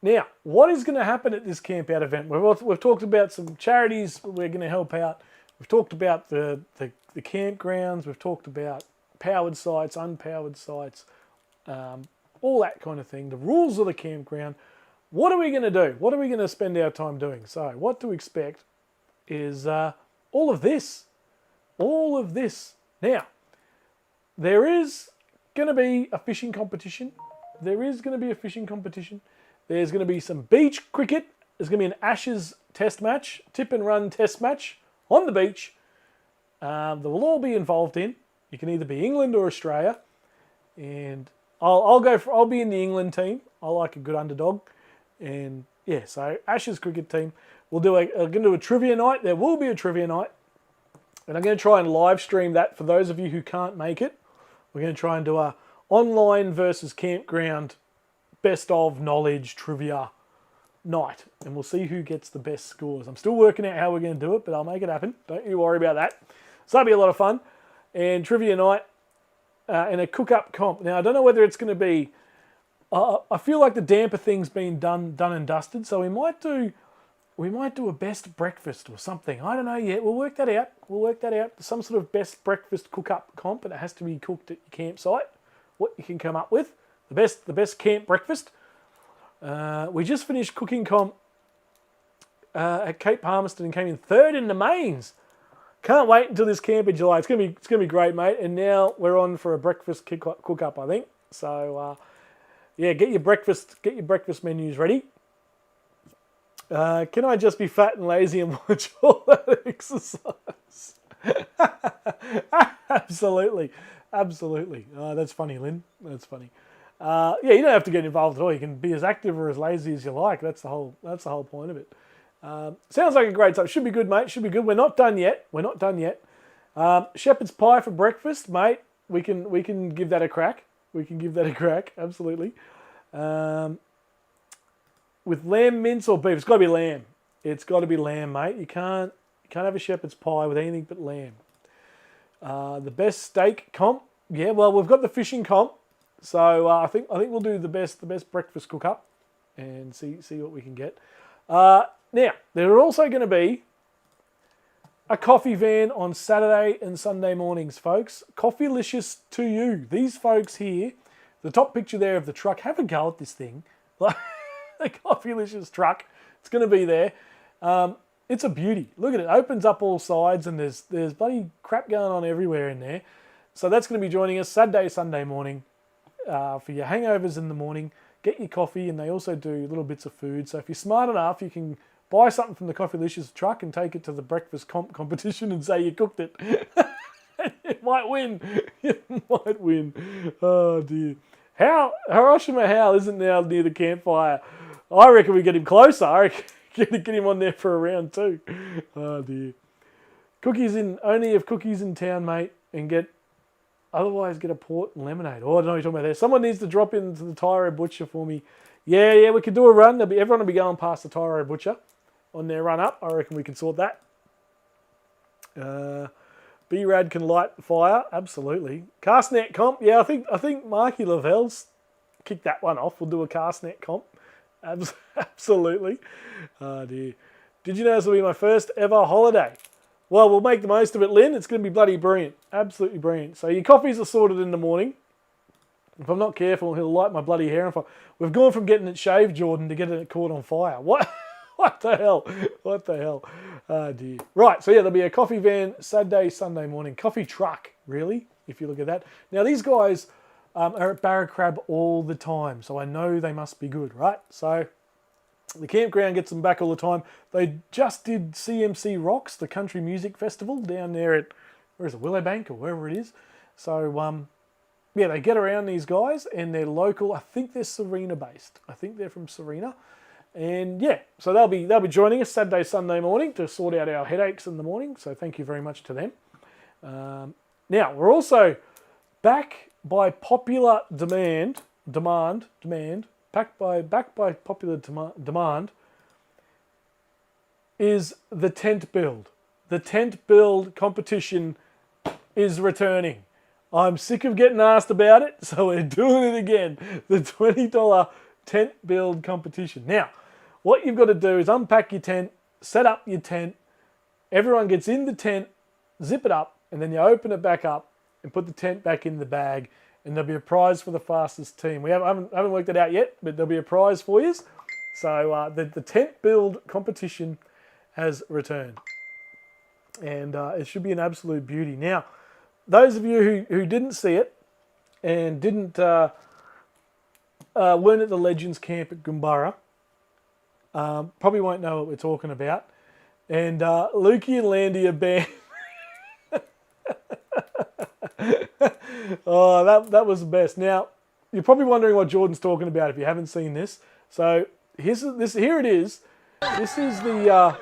Now, what is going to happen at this camp out event? We've talked about some charities we're going to help out. We've talked about the campgrounds. We've talked about powered sites, unpowered sites, all that kind of thing. The rules of the campground. What are we going to do? What are we going to spend our time doing? So, what to expect is all of this. All of this. Now, there is going to be a fishing competition. There's going to be some beach cricket. There's going to be an Ashes test match, tip and run test match on the beach. That will all be involved in. You can either be England or Australia. And I'll be in the England team. I like a good underdog. And yeah, so Ashes cricket team. I'm going to do a trivia night. There will be a trivia night. And I'm going to try and live stream that for those of you who can't make it. We're going to try and do a online versus campground best of knowledge trivia night. And we'll see who gets the best scores. I'm still working out how we're going to do it, but I'll make it happen. Don't you worry about that. So that'll be a lot of fun. And trivia night and a cook-up comp. Now, I don't know whether it's going to be... I feel like the damper thing's been done and dusted, so we might do a best breakfast or something. I don't know yet. We'll work that out. Some sort of best breakfast cook-up comp, and it has to be cooked at your campsite. What you can come up with. The best camp breakfast. We just finished cooking comp at Cape Palmerston and came in third in the mains. Can't wait until this camp in July. It's gonna be great, mate. And now we're on for a breakfast cook-up, I think. So yeah, get your breakfast menus ready. Can I just be fat and lazy and watch all that exercise? Absolutely. That's funny, Lynn. That's funny. Yeah, you don't have to get involved at all. You can be as active or as lazy as you like. That's the whole point of it. Sounds like a great time. Should be good, mate. Should be good. We're not done yet. Shepherd's pie for breakfast, mate. We can give that a crack. Absolutely. With lamb mince or beef. It's got to be lamb. it's got to be lamb, mate. You can't have a shepherd's pie with anything but lamb. The best steak comp, yeah. Well, we've got the fishing comp, so I think we'll do the best breakfast cook up, and see what we can get. Now there are also going to be a coffee van on Saturday and Sunday mornings, folks. Coffeelicious to you. These folks here, the top picture there of the truck. Have a go at this thing. Like the Coffeelicious truck. It's going to be there. It's a beauty. Look at it. It opens up all sides and there's bloody crap going on everywhere in there. So that's going to be joining us Saturday, Sunday morning for your hangovers in the morning. Get your coffee, and they also do little bits of food. So if you're smart enough, you can buy something from the Coffeelicious truck and take it to the breakfast competition and say you cooked it. You might win. You might win. Oh dear. Hiroshima Hal isn't now near the campfire. I reckon we get him closer. I reckon get him on there for a round too. Oh dear. Only if cookies in town, mate, and otherwise get a port and lemonade. Oh, I don't know what you're talking about there. Someone needs to drop into the Tyro Butcher for me. Yeah, we could do a run. Everyone will be going past the Tyro Butcher on their run up. I reckon we can sort that. B-Rad can light the fire. Absolutely. Cast net comp. Yeah, I think Marky Lavelle's kicked that one off. We'll do a cast net comp. Absolutely. Oh dear. Did you know this will be my first ever holiday? Well, we'll make the most of it, Lynn. It's going to be bloody brilliant. Absolutely brilliant. So your coffees are sorted in the morning. If I'm not careful, he'll light my bloody hair on fire. We've gone from getting it shaved, Jordan, to getting it caught on fire. What? What the hell? What the hell? Oh dear. Right, so yeah, there'll be a coffee van Saturday, Sunday morning. Coffee truck, really, if you look at that. Now, these guys are at Barracrab all the time, so I know they must be good, right? So the campground gets them back all the time. They just did CMC Rocks, the country music festival, down there at, where is it, Willowbank or wherever it is. So, yeah, they get around, these guys, and they're local. I think they're Serena based. I think they're from Serena. And yeah, so they'll be joining us Saturday, Sunday morning to sort out our headaches in the morning. So thank you very much to them. Now, we're also back by popular demand, back by popular demand is the tent build. The tent build competition is returning. I'm sick of getting asked about it, so we're doing it again. The $20 tent build competition. Now, what you've got to do is unpack your tent, set up your tent, everyone gets in the tent, zip it up, and then you open it back up and put the tent back in the bag, and there'll be a prize for the fastest team. We haven't worked it out yet, but there'll be a prize for you. So the tent build competition has returned, and it should be an absolute beauty. Now, those of you who didn't see it and weren't at the Legends Camp at Goombara, probably won't know what we're talking about. And Lukey and Landy are banned. Oh, that was the best. Now, you're probably wondering what Jordan's talking about if you haven't seen this. So here it is. This is the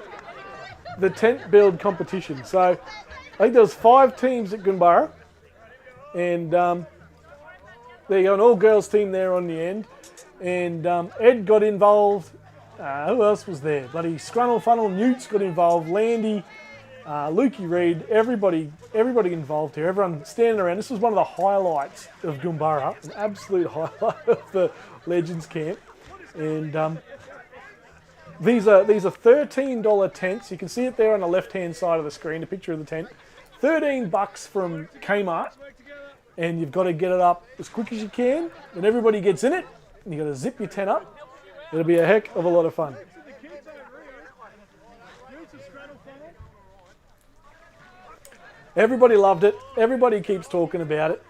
tent build competition. So I think there was 5 teams at Goombara, and there you go, an all-girls team there on the end. And Ed got involved. Who else was there? Bloody Scrunnel Funnel Newts got involved. Landy, Lukey Reed, everybody involved here. Everyone standing around. This was one of the highlights of Goombara, an absolute highlight of the Legends Camp. And these are $13 tents. You can see it there on the left-hand side of the screen, a picture of the tent. $13 from Kmart, and you've got to get it up as quick as you can. And everybody gets in it, and you've got to zip your tent up. It'll be a heck of a lot of fun. Everybody loved it. Everybody keeps talking about it.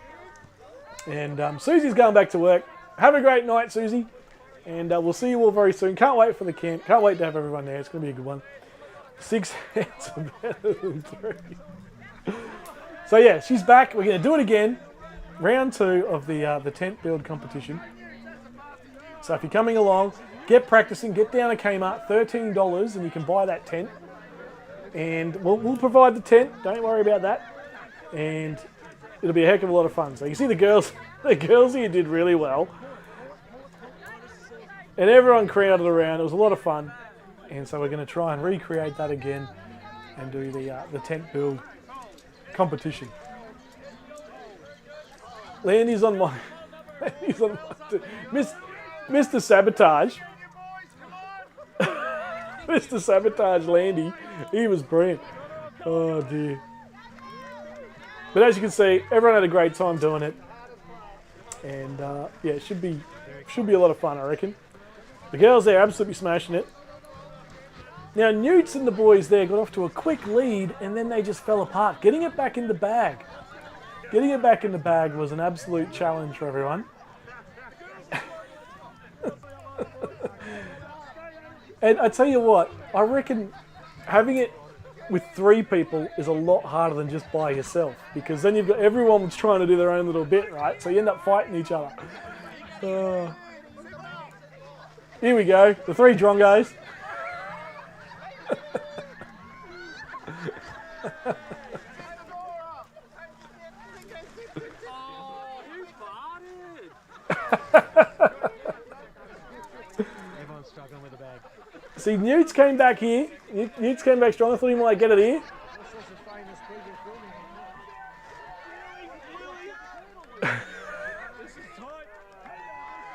And Susie's going back to work. Have a great night, Susie. And we'll see you all very soon. Can't wait for the camp. Can't wait to have everyone there. It's going to be a good one. 6 hands are better than 3. So yeah, she's back. We're going to do it again. Round 2 of the tent build competition. So if you're coming along, get practicing, get down to Kmart, $13, and you can buy that tent. And we'll provide the tent, don't worry about that. And it'll be a heck of a lot of fun. So you see the girls here did really well. And everyone crowded around, it was a lot of fun. And so we're going to try and recreate that again and do the tent build competition. Landy's on my... Landy's on my... Mr. Sabotage. Mr. Sabotage Landy. He was brilliant. Oh dear. But as you can see, everyone had a great time doing it. And yeah, it should be a lot of fun, I reckon. The girls there absolutely smashing it. Now, Newts and the boys there got off to a quick lead and then they just fell apart. Getting it back in the bag. Getting it back in the bag was an absolute challenge for everyone. And I tell you what, I reckon having it with 3 people is a lot harder than just by yourself, because then you've got everyone's trying to do their own little bit, right? So you end up fighting each other. Here we go, the 3 drongos. Everyone's struggling with the bag. See, Newts came back here. Newts came back strong. I thought he might get it here.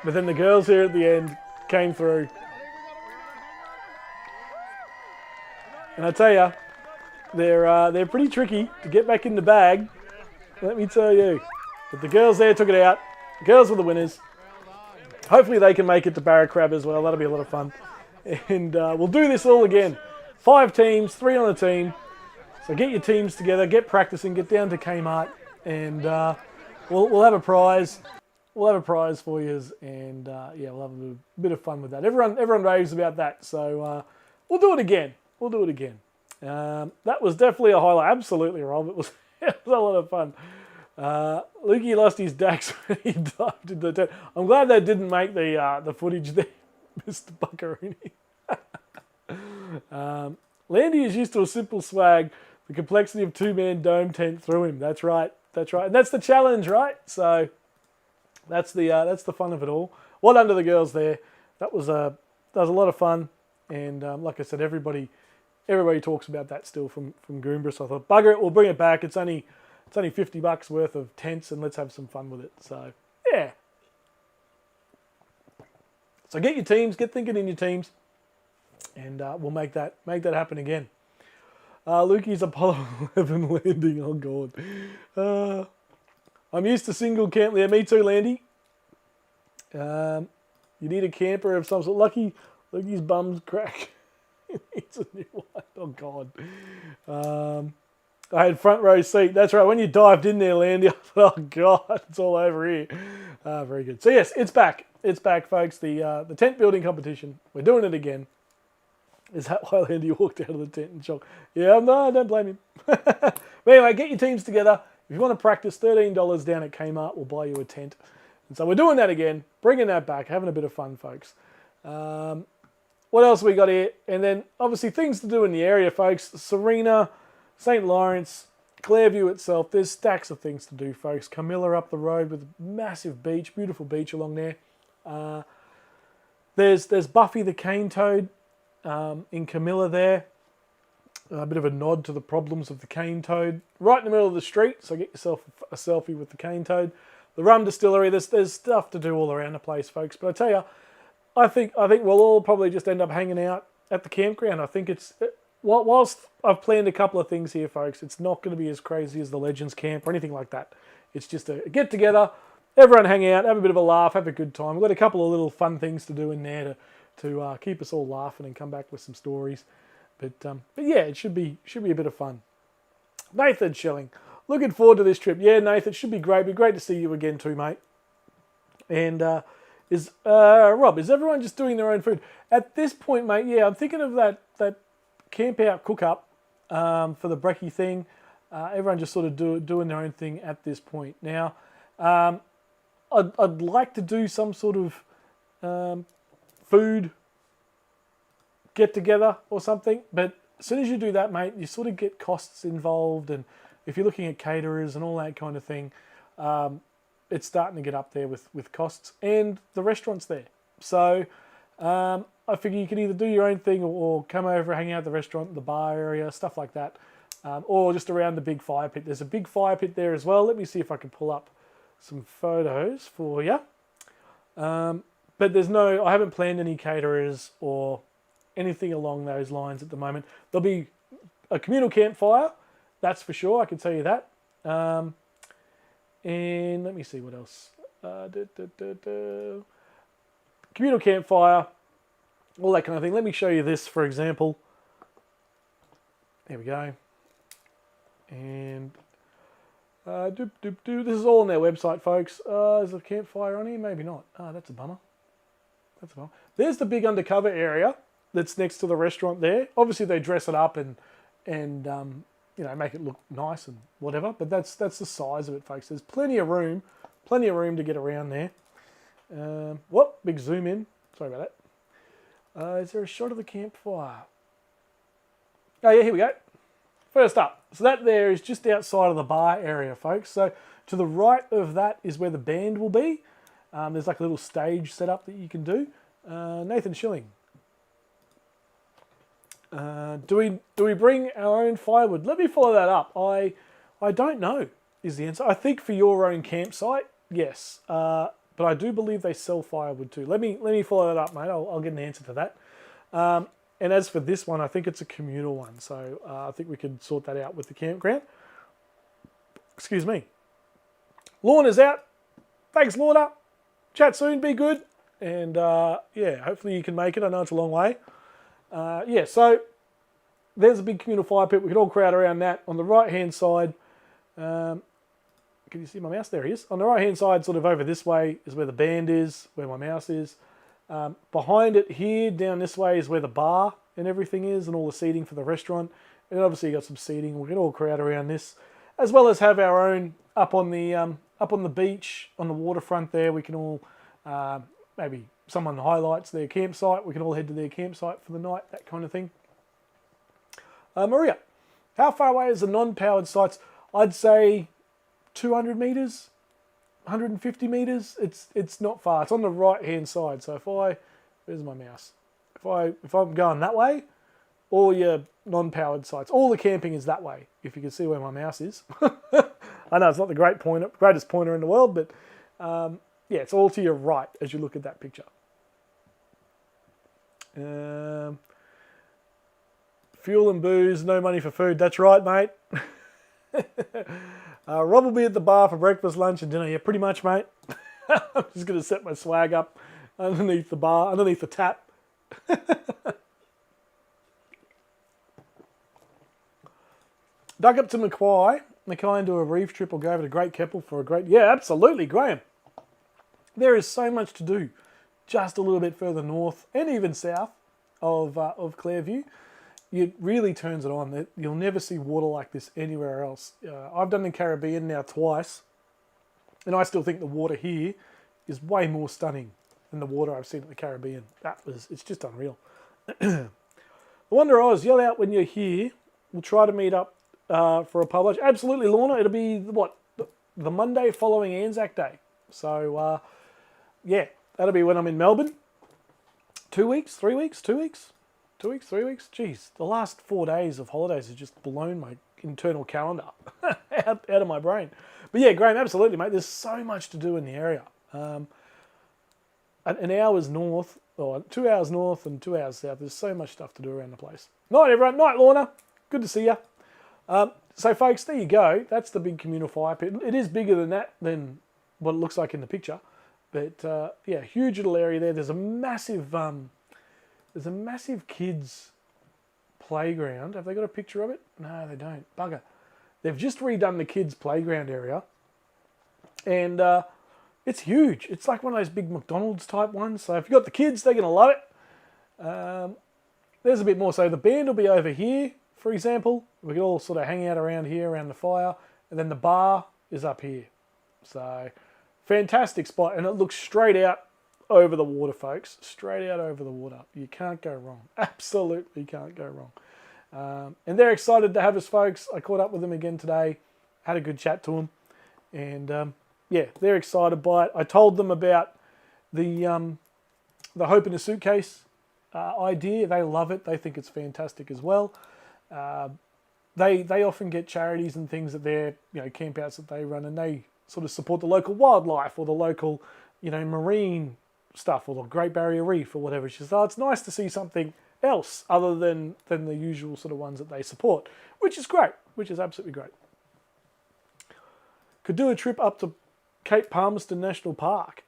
But then the girls here at the end came through. And I tell you, they're pretty tricky to get back in the bag. Let me tell you. But the girls there took it out. The girls were the winners. Hopefully they can make it to Barracrab as well. That'll be a lot of fun. And we'll do this all again. 5 teams, 3 on a team. So get your teams together, get practicing, get down to Kmart, and we'll have a prize. We'll have a prize for you, and yeah, we'll have a bit of fun with that. Everyone raves about that, so we'll do it again. We'll do it again. That was definitely a highlight. Absolutely, Rob. It was a lot of fun. Lukey lost his dax when he dived into the tent. I'm glad they didn't make the footage there, Mr. Buccarini. Landy is used to a simple swag. The complexity of 2-man dome tent threw him. That's right. That's right. And that's the challenge, right? So that's the fun of it all. Well done to the girls there. That was a lot of fun. And like I said, everybody talks about that still from Goombra. So I thought, bugger it, we'll bring it back. It's only $50 worth of tents, and let's have some fun with it. So yeah. So get your teams, get thinking in your teams, and we'll make that happen again. Lukey's Apollo 11 landing. Oh god. I'm used to single camp. Yeah, me too, Landy. You need a camper of some sort. Lukey's bum's crack. He needs a new one. Oh god. I had front row seat. That's right. When you dived in there, Landy, I thought, oh god, it's all over here. Very good. So yes, it's back. It's back, folks. The tent building competition. We're doing it again. Is that why Landy walked out of the tent in shock? Yeah, no, don't blame him. But anyway, get your teams together. If you want to practice, $13 down at Kmart will buy you a tent. And so we're doing that again, bringing that back, having a bit of fun, folks. What else we got here? And then obviously things to do in the area, folks. Serena, St. Lawrence, Clairview itself. There's stacks of things to do, folks. Camilla up the road with a massive beach, beautiful beach along there. There's Buffy the Cane Toad in Camilla there. A bit of a nod to the problems of the cane toad. Right in the middle of the street, so get yourself a selfie with the cane toad. The rum distillery, there's stuff to do all around the place, folks. But I tell you, I think we'll all probably just end up hanging out at the campground. I think whilst I've planned a couple of things here, folks, it's not going to be as crazy as the Legends Camp or anything like that. It's just a get together, everyone hang out, have a bit of a laugh, have a good time. We've got a couple of little fun things to do in there to keep us all laughing and come back with some stories. But yeah, it should be a bit of fun. Nathan Schilling, looking forward to this trip. Yeah, Nathan, it should be great. It'd be great to see you again too, mate. And Rob, is everyone just doing their own food at this point, mate? Yeah, I'm thinking of that camp out cook up for the brekkie thing. Everyone just sort of doing their own thing at this point. Now, I'd like to do some sort of food get together or something, but as soon as you do that, mate, you sort of get costs involved, and if you're looking at caterers and all that kind of thing, it's starting to get up there with costs, and the restaurant's there. So I figure you can either do your own thing or come over, hang out at the restaurant, the bar area, stuff like that. Or just around the big fire pit. There's a big fire pit there as well. Let me see if I can pull up some photos for you. But there's I haven't planned any caterers or anything along those lines at the moment. There'll be a communal campfire, that's for sure, I can tell you that. And let me see what else. Communal campfire, all that kind of thing. Let me show you this, for example. There we go. And this is all on their website, folks. Is there a campfire on here? Maybe not. That's a bummer. That's a bummer. There's the big undercover area that's next to the restaurant there. Obviously, they dress it up and make it look nice and whatever. But that's the size of it, folks. There's plenty of room to get around there. Big zoom in. Sorry about that. Is there a shot of the campfire? Oh yeah, here we go. First up, so that there is just outside of the bar area, folks. So to the right of that is where the band will be. There's like a little stage set up that you can do. Nathan Schilling. Do we bring our own firewood? Let me follow that up. I don't know is the answer. I think for your own campsite, yes. But I do believe they sell firewood too. Let me follow that up, mate. I'll get an answer to that. And as for this one, I think it's a communal one. So I think we could sort that out with the campground. Excuse me. Lorna's out. Thanks, Lorna. Chat soon. Be good. And hopefully you can make it. I know it's a long way. So there's a big communal fire pit. We could all crowd around that. On the right-hand side, can you see my mouse? There he is. On the right-hand side, sort of over this way, is where the band is, where my mouse is. Behind it here, down this way, is where the bar and everything is, and all the seating for the restaurant. And obviously you got some seating. We can all crowd around this, as well as have our own up on the beach, on the waterfront there. We can all, maybe someone highlights their campsite. We can all head to their campsite for the night, that kind of thing. Maria, how far away is the non-powered sites? I'd say 200 metres. 150 metres. It's not far. It's on the right hand side. So where's my mouse? If I'm going that way, all your non-powered sites, all the camping is that way. If you can see where my mouse is, I know it's not the greatest pointer in the world, but it's all to your right as you look at that picture. Fuel and booze, no money for food. That's right, mate. Rob will be at the bar for breakfast, lunch, and dinner. Yeah, pretty much, mate. I'm just going to set my swag up underneath the bar, underneath the tap. Dug up to Mackay and do a reef trip or go over to Great Keppel for a great... Yeah, absolutely, Graham. There is so much to do just a little bit further north and even south of Clairview. It really turns it on. You'll never see water like this anywhere else. I've done the Caribbean now twice, and I still think the water here is way more stunning than the water I've seen at the Caribbean. It's just unreal. The Wonder Oz, yell out when you're here. We'll try to meet up for a pub lunch. Absolutely, Lorna. It'll be, the Monday following Anzac Day. So, that'll be when I'm in Melbourne. 2 weeks, 3 weeks, 2 weeks? 2 weeks, 3 weeks? Jeez, the last 4 days of holidays has just blown my internal calendar out of my brain. But yeah, Graham, absolutely, mate. There's so much to do in the area. An hour's north, or 2 hours north and 2 hours south. There's so much stuff to do around the place. Night, everyone. Night, Lorna. Good to see you. So, folks, there you go. That's the big communal fire pit. It is bigger than what it looks like in the picture. But, huge little area there. There's a massive kids playground. Have they got a picture of it? No, they don't. Bugger. They've just redone the kids playground area. And it's huge. It's like one of those big McDonald's type ones. So if you've got the kids, they're going to love it. There's a bit more. So the band will be over here, for example. We can all sort of hang out around here, around the fire. And then the bar is up here. So fantastic spot. And it looks straight out over the water, folks. Straight out over the water. You can't go wrong. Absolutely can't go wrong. And they're excited to have us, folks. I caught up with them again today. Had a good chat to them. And they're excited by it. I told them about the Hope in a Suitcase idea. They love it. They think it's fantastic as well. They often get charities and things at their campouts that they run, and they sort of support the local wildlife or the local marine stuff or the Great Barrier Reef or whatever. She says, oh, it's nice to see something else other than the usual sort of ones that they support, which is great, which is absolutely great. Could do a trip up to Cape Palmerston National Park.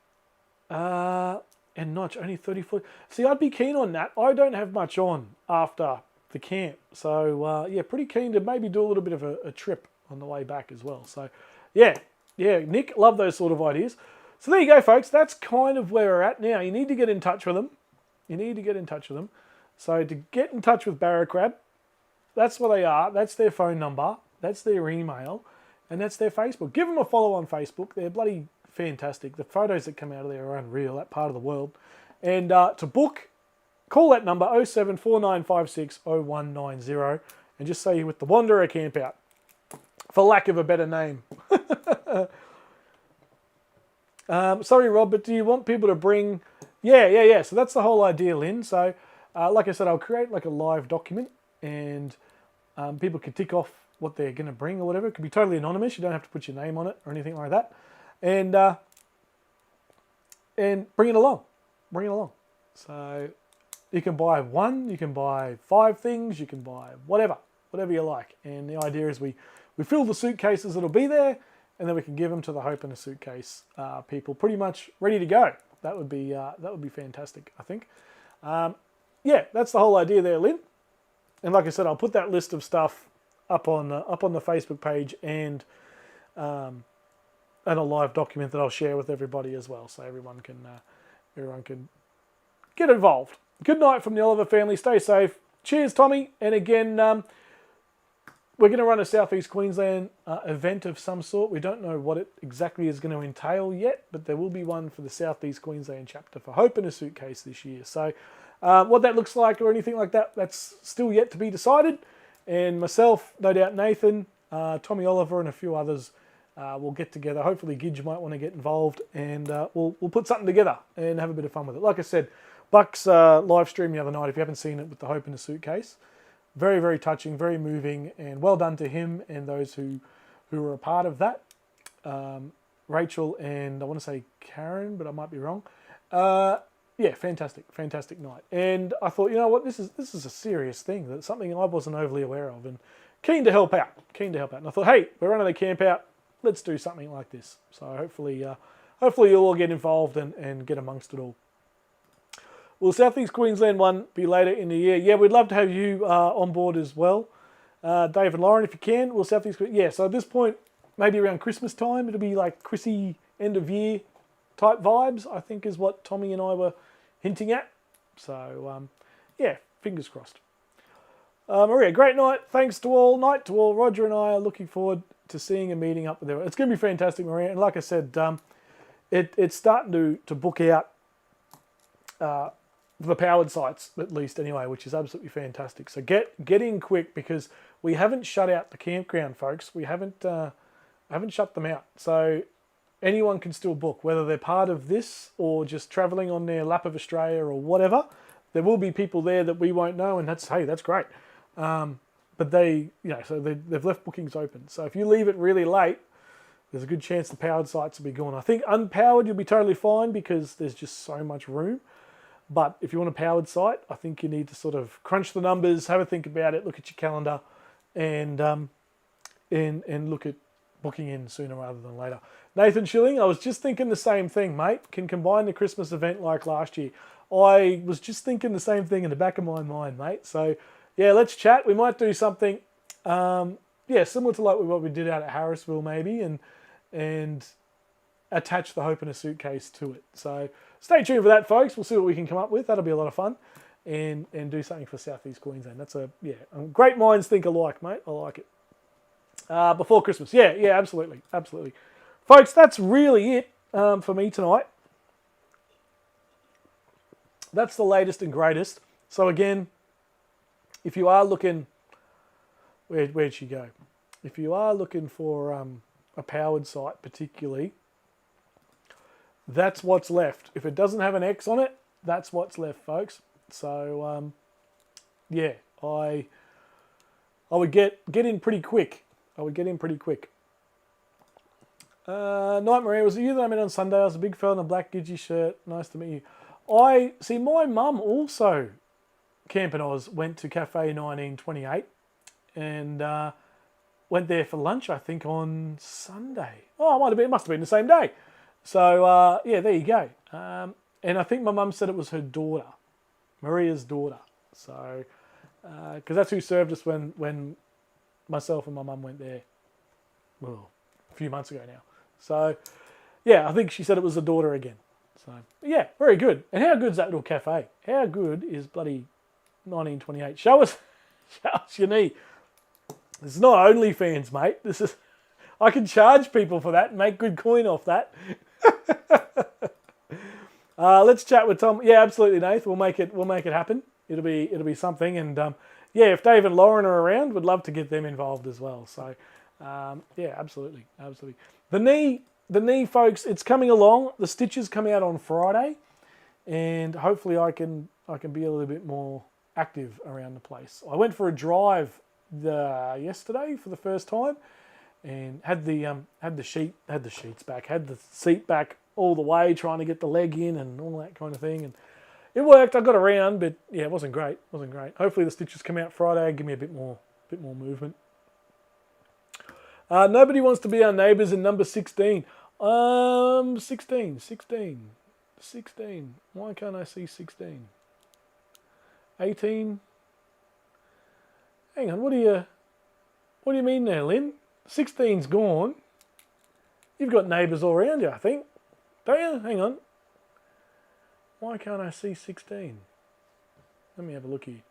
And Notch, only 34. See, I'd be keen on that. I don't have much on after the camp. So, yeah, pretty keen to maybe do a little bit of a trip on the way back as well. So, yeah, Nick, love those sort of ideas. So there you go, folks. That's kind of where we're at now. You need to get in touch with them. So to get in touch with Barracrab, that's what they are. That's their phone number. That's their email. And that's their Facebook. Give them a follow on Facebook. They're bloody fantastic. The photos that come out of there are unreal, that part of the world. And to book, call that number 0749560190 and just say you're with the Wanderer Campout, for lack of a better name. Sorry, Rob, but do you want people to bring... Yeah. So that's the whole idea, Lynn. So like I said, I'll create like a live document and people can tick off what they're going to bring or whatever. It could be totally anonymous. You don't have to put your name on it or anything like that. And bring it along. So you can buy one, you can buy 5 things, you can buy whatever you like. And the idea is we fill the suitcases that'll be there, and then we can give them to the Hope in a Suitcase people, pretty much ready to go. That would be fantastic, I think. Yeah, that's the whole idea there, Lynn. And like I said, I'll put that list of stuff up on the Facebook page and a live document that I'll share with everybody as well, so everyone can get involved. Good night from the Oliver family. Stay safe. Cheers, Tommy. And again, we're going to run a South East Queensland event of some sort. We don't know what it exactly is going to entail yet, but there will be one for the South East Queensland chapter for Hope in a Suitcase this year. So what that looks like or anything like that, that's still yet to be decided. And myself, no doubt Nathan, Tommy Oliver and a few others will get together. Hopefully Gidge might want to get involved, and we'll put something together and have a bit of fun with it. Like I said, Buck's live stream the other night, if you haven't seen it, with the Hope in a Suitcase. Very, very touching, very moving, and well done to him and those who were a part of that. Rachel and I want to say Karen, but I might be wrong. Yeah, fantastic night. And I thought, you know what, this is a serious thing. That's something I wasn't overly aware of, and keen to help out. And I thought, hey, we're running a camp out. Let's do something like this. So hopefully you'll all get involved and get amongst it all. Will South East Queensland one be later in the year? Yeah, we'd love to have you on board as well. Dave and Lauren, if you can. Will South East Queensland... Yeah, so at this point, maybe around Christmas time, it'll be like Chrissy end of year type vibes, I think is what Tommy and I were hinting at. So, yeah, fingers crossed. Maria, great night. Thanks to all. Night to all. Roger and I are looking forward to seeing a meeting up there. It's going to be fantastic, Maria. And like I said, it's starting to book out the powered sites, at least anyway, which is absolutely fantastic. So get in quick, because we haven't shut out the campground, folks. We haven't shut them out. So anyone can still book, whether they're part of this or just travelling on their lap of Australia or whatever. There will be people there that we won't know, and that's great. But they've left bookings open. So if you leave it really late, there's a good chance the powered sites will be gone. I think unpowered you'll be totally fine because there's just so much room. But if you want a powered site, I think you need to sort of crunch the numbers, have a think about it, look at your calendar, and look at booking in sooner rather than later. Nathan Schilling, I was just thinking the same thing, mate. Can combine the Christmas event like last year. I was just thinking the same thing in the back of my mind, mate. So, yeah, let's chat. We might do something, similar to like what we did out at Harrisville maybe, and attach the Hope in a Suitcase to it. So stay tuned for that, folks. We'll see what we can come up with. That'll be a lot of fun, and do something for South East Queensland. That's great minds think alike, mate. I like it. Before Christmas. Yeah, absolutely. Folks, that's really it for me tonight. That's the latest and greatest. So again, if you are looking... Where'd she go? If you are looking for a powered site particularly, that's what's left. If it doesn't have an X on it, that's what's left, folks. So yeah, I would get in pretty quick. Night Maria, was it you that I met on Sunday? I was a big fella in a black Gidgee shirt. Nice to meet you. I see. My mum also, Camp and Oz, went to Cafe 1928 and went there for lunch. I think on Sunday. Oh, it must have been the same day. So yeah, there you go. And I think my mum said it was her daughter, Maria's daughter. So because that's who served us when myself and my mum went there. Well, a few months ago now. So, yeah, I think she said it was the daughter again. So, yeah, very good. And how good's that little cafe? How good is bloody 1928? Show us your knee. This is not OnlyFans, mate. This is, I can charge people for that and make good coin off that. Let's chat with Tom. Yeah, absolutely, Nath. We'll make it happen. It'll be something. And yeah, if Dave and Lauren are around, we'd love to get them involved as well. So. Yeah, absolutely. The knee, folks, it's coming along. The stitches come out on Friday, and hopefully I can be a little bit more active around the place. I went for a drive yesterday for the first time, and had the sheets back, had the seat back all the way, trying to get the leg in and all that kind of thing, and it worked. I got around, but yeah, it wasn't great. Hopefully the stitches come out Friday, give me a bit more movement. Nobody wants to be our neighbours in number 16. 16. Why can't I see 16? 18. Hang on, what do you mean there, Lynn? 16's gone. You've got neighbours all around you, I think. Don't you? Hang on. Why can't I see 16? Let me have a look here.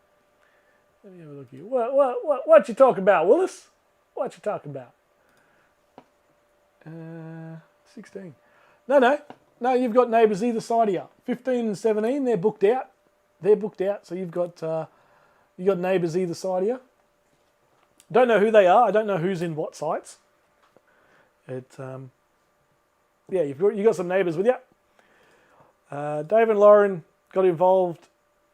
What you talking about, Willis? What you talking about? 16. No, you've got neighbours either side of you. 15 and 17, they're booked out. So you've got neighbours either side of you. Don't know who they are. I don't know who's in what sites. Yeah, you've got some neighbours with you. Dave and Lauren got involved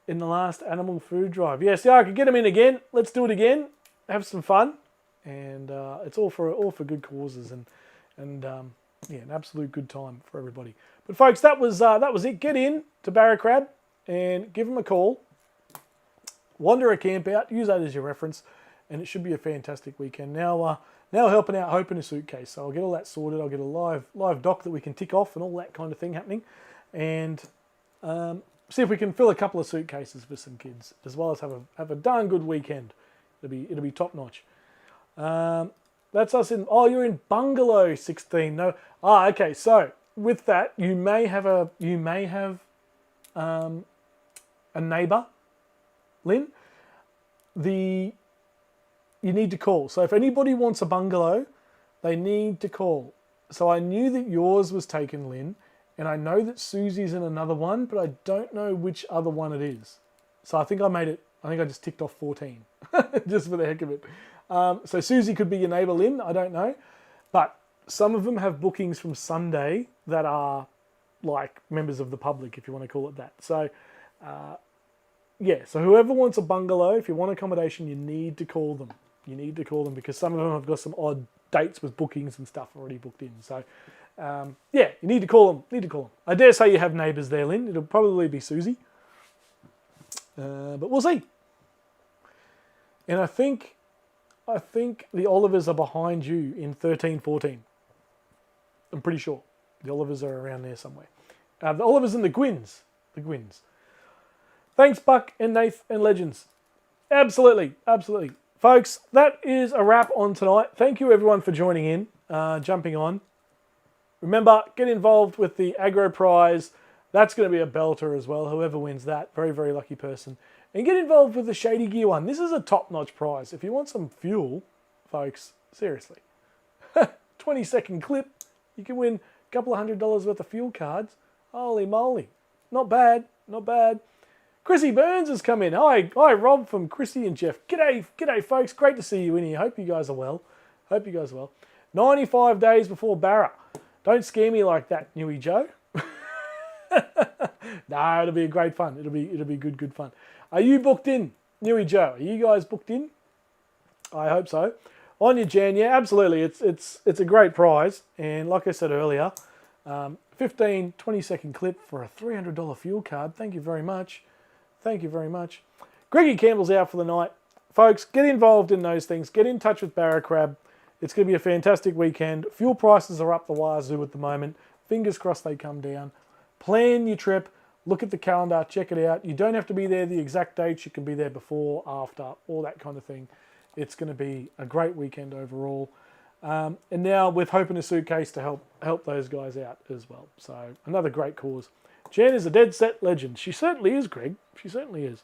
in the last animal food drive. Yes, yeah, I could get them in again. Let's do it again. Have some fun, and it's all for good causes and yeah, an absolute good time for everybody. But folks, that was it. Get in to Barracrab and give them a call. Wanderer Campout. Use that as your reference, and it should be a fantastic weekend. Now helping out Hope in a Suitcase. So I'll get all that sorted. I'll get a live doc that we can tick off and all that kind of thing happening, and see if we can fill a couple of suitcases for some kids, as well as have a darn good weekend. It'll be top notch. That's us in. Oh, you're in Bungalow 16. No. Okay. So with that, you may have a neighbour, Lynn. You need to call. So if anybody wants a bungalow, they need to call. So I knew that yours was taken, Lynn, and I know that Susie's in another one, but I don't know which other one it is. So I think I just ticked off 14, just for the heck of it. So Susie could be your neighbour, Lynn. I don't know. But some of them have bookings from Sunday that are like members of the public, if you want to call it that. So, yeah. So whoever wants a bungalow, if you want accommodation, you need to call them. Because some of them have got some odd dates with bookings and stuff already booked in. So, yeah, you need to call them. I dare say you have neighbours there, Lynn. It'll probably be Susie. But we'll see. And I think the Olivers are behind you in 13, 14. I'm pretty sure. The Olivers are around there somewhere. The Olivers and the Gwynns. Thanks, Buck and Nath and Legends. Absolutely. Folks, that is a wrap on tonight. Thank you, everyone, for joining in, jumping on. Remember, get involved with the Aggro Prize. That's going to be a belter as well. Whoever wins that, very, very lucky person. And get involved with the Shady Gear one. This is a top-notch prize. If you want some fuel, folks, seriously. 20-second clip, you can win a couple of $100 worth of fuel cards. Holy moly. Not bad. Chrissy Burns has come in. Hi, Rob from Chrissy and Jeff. G'day, folks. Great to see you in here. Hope you guys are well. 95 days before Barra. Don't scare me like that, Newy Joe. No, it'll be a great fun. It'll be good fun. Are you booked in, Newy Joe? Are you guys booked in? I hope so. On your Jan, yeah, absolutely. It's a great prize, and like I said earlier, 15, 20-second clip for a $300 fuel card. Thank you very much. Thank you very much. Greggy Campbell's out for the night. Folks, get involved in those things. Get in touch with Barracrab. It's going to be a fantastic weekend. Fuel prices are up the wazoo at the moment. Fingers crossed they come down. Plan your trip. Look at the calendar. Check it out. You don't have to be there the exact dates. You can be there before, after, all that kind of thing. It's going to be a great weekend overall. And now with Hope in a Suitcase to help those guys out as well. So another great cause. Jan is a dead set legend. She certainly is, Greg. She certainly is.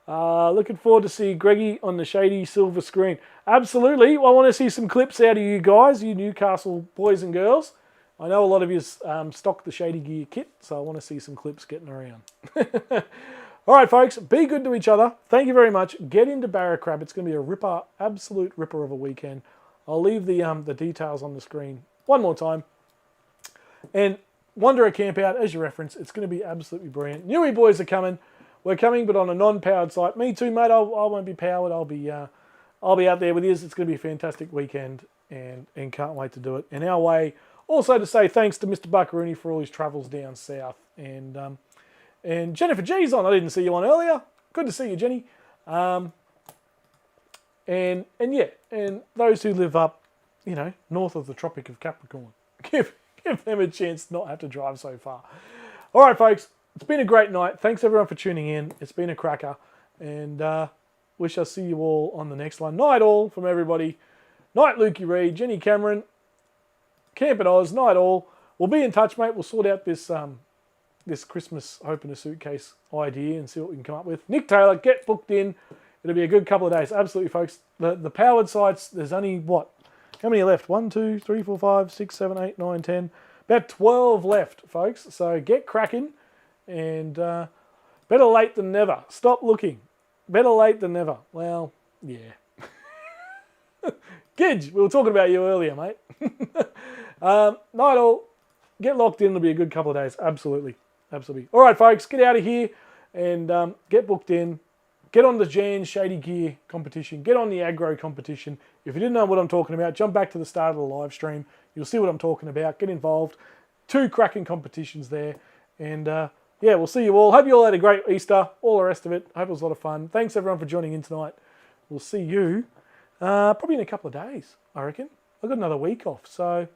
Looking forward to see Greggy on the Shady silver screen. Absolutely. I want to see some clips out of you guys, you Newcastle boys and girls. I know a lot of you stock the Shady Gear kit, so I want to see some clips getting around. All right, folks, be good to each other. Thank you very much. Get into Barracrab. It's going to be a ripper, absolute ripper of a weekend. I'll leave the details on the screen one more time. And Wanderer Campout, as your reference, it's going to be absolutely brilliant. Newy boys are coming. We're coming, but on a non-powered site. Me too, mate. I won't be powered. I'll be out there with you. It's going to be a fantastic weekend, and can't wait to do it. And our way, also to say thanks to Mr. Buckaroony for all his travels down south. And Jennifer G's on. I didn't see you on earlier. Good to see you, Jenny. And yeah, and those who live up, north of the Tropic of Capricorn, give them a chance to not have to drive so far. All right, folks. It's been a great night. Thanks everyone for tuning in. It's been a cracker. And we shall see you all on the next one. Night all from everybody. Night Lukey Reed, Jenny Cameron, Camp at Oz, night all. We'll be in touch, mate. We'll sort out this Christmas Hope in a Suitcase idea and see what we can come up with. Nick Taylor, get booked in. It'll be a good couple of days. Absolutely, folks. The powered sites, there's only what? How many left? 1, 2, 3, 4, 5, 6, 7, 8, 9, 10. About 12 left, folks. So get cracking. And better late than never. Stop looking. Better late than never. Well, yeah. Gidge, we were talking about you earlier, mate. Night all. Get locked in. It'll be a good couple of days. Absolutely. Absolutely. All right, folks. Get out of here and get booked in. Get on the Jan's Shady Gear competition. Get on the aggro competition. If you didn't know what I'm talking about, jump back to the start of the live stream. You'll see what I'm talking about. Get involved. 2 cracking competitions there. And yeah, we'll see you all. Hope you all had a great Easter. All the rest of it. Hope it was a lot of fun. Thanks everyone for joining in tonight. We'll see you probably in a couple of days, I reckon. I've got another week off. So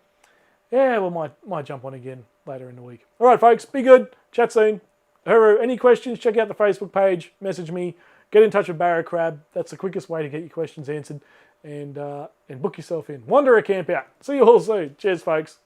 yeah, we might jump on again later in the week. All right, folks. Be good. Chat soon. Hooroo. Any questions, check out the Facebook page. Message me. Get in touch with Barracrab. That's the quickest way to get your questions answered. And book yourself in. Wanderer Campout. See you all soon. Cheers, folks.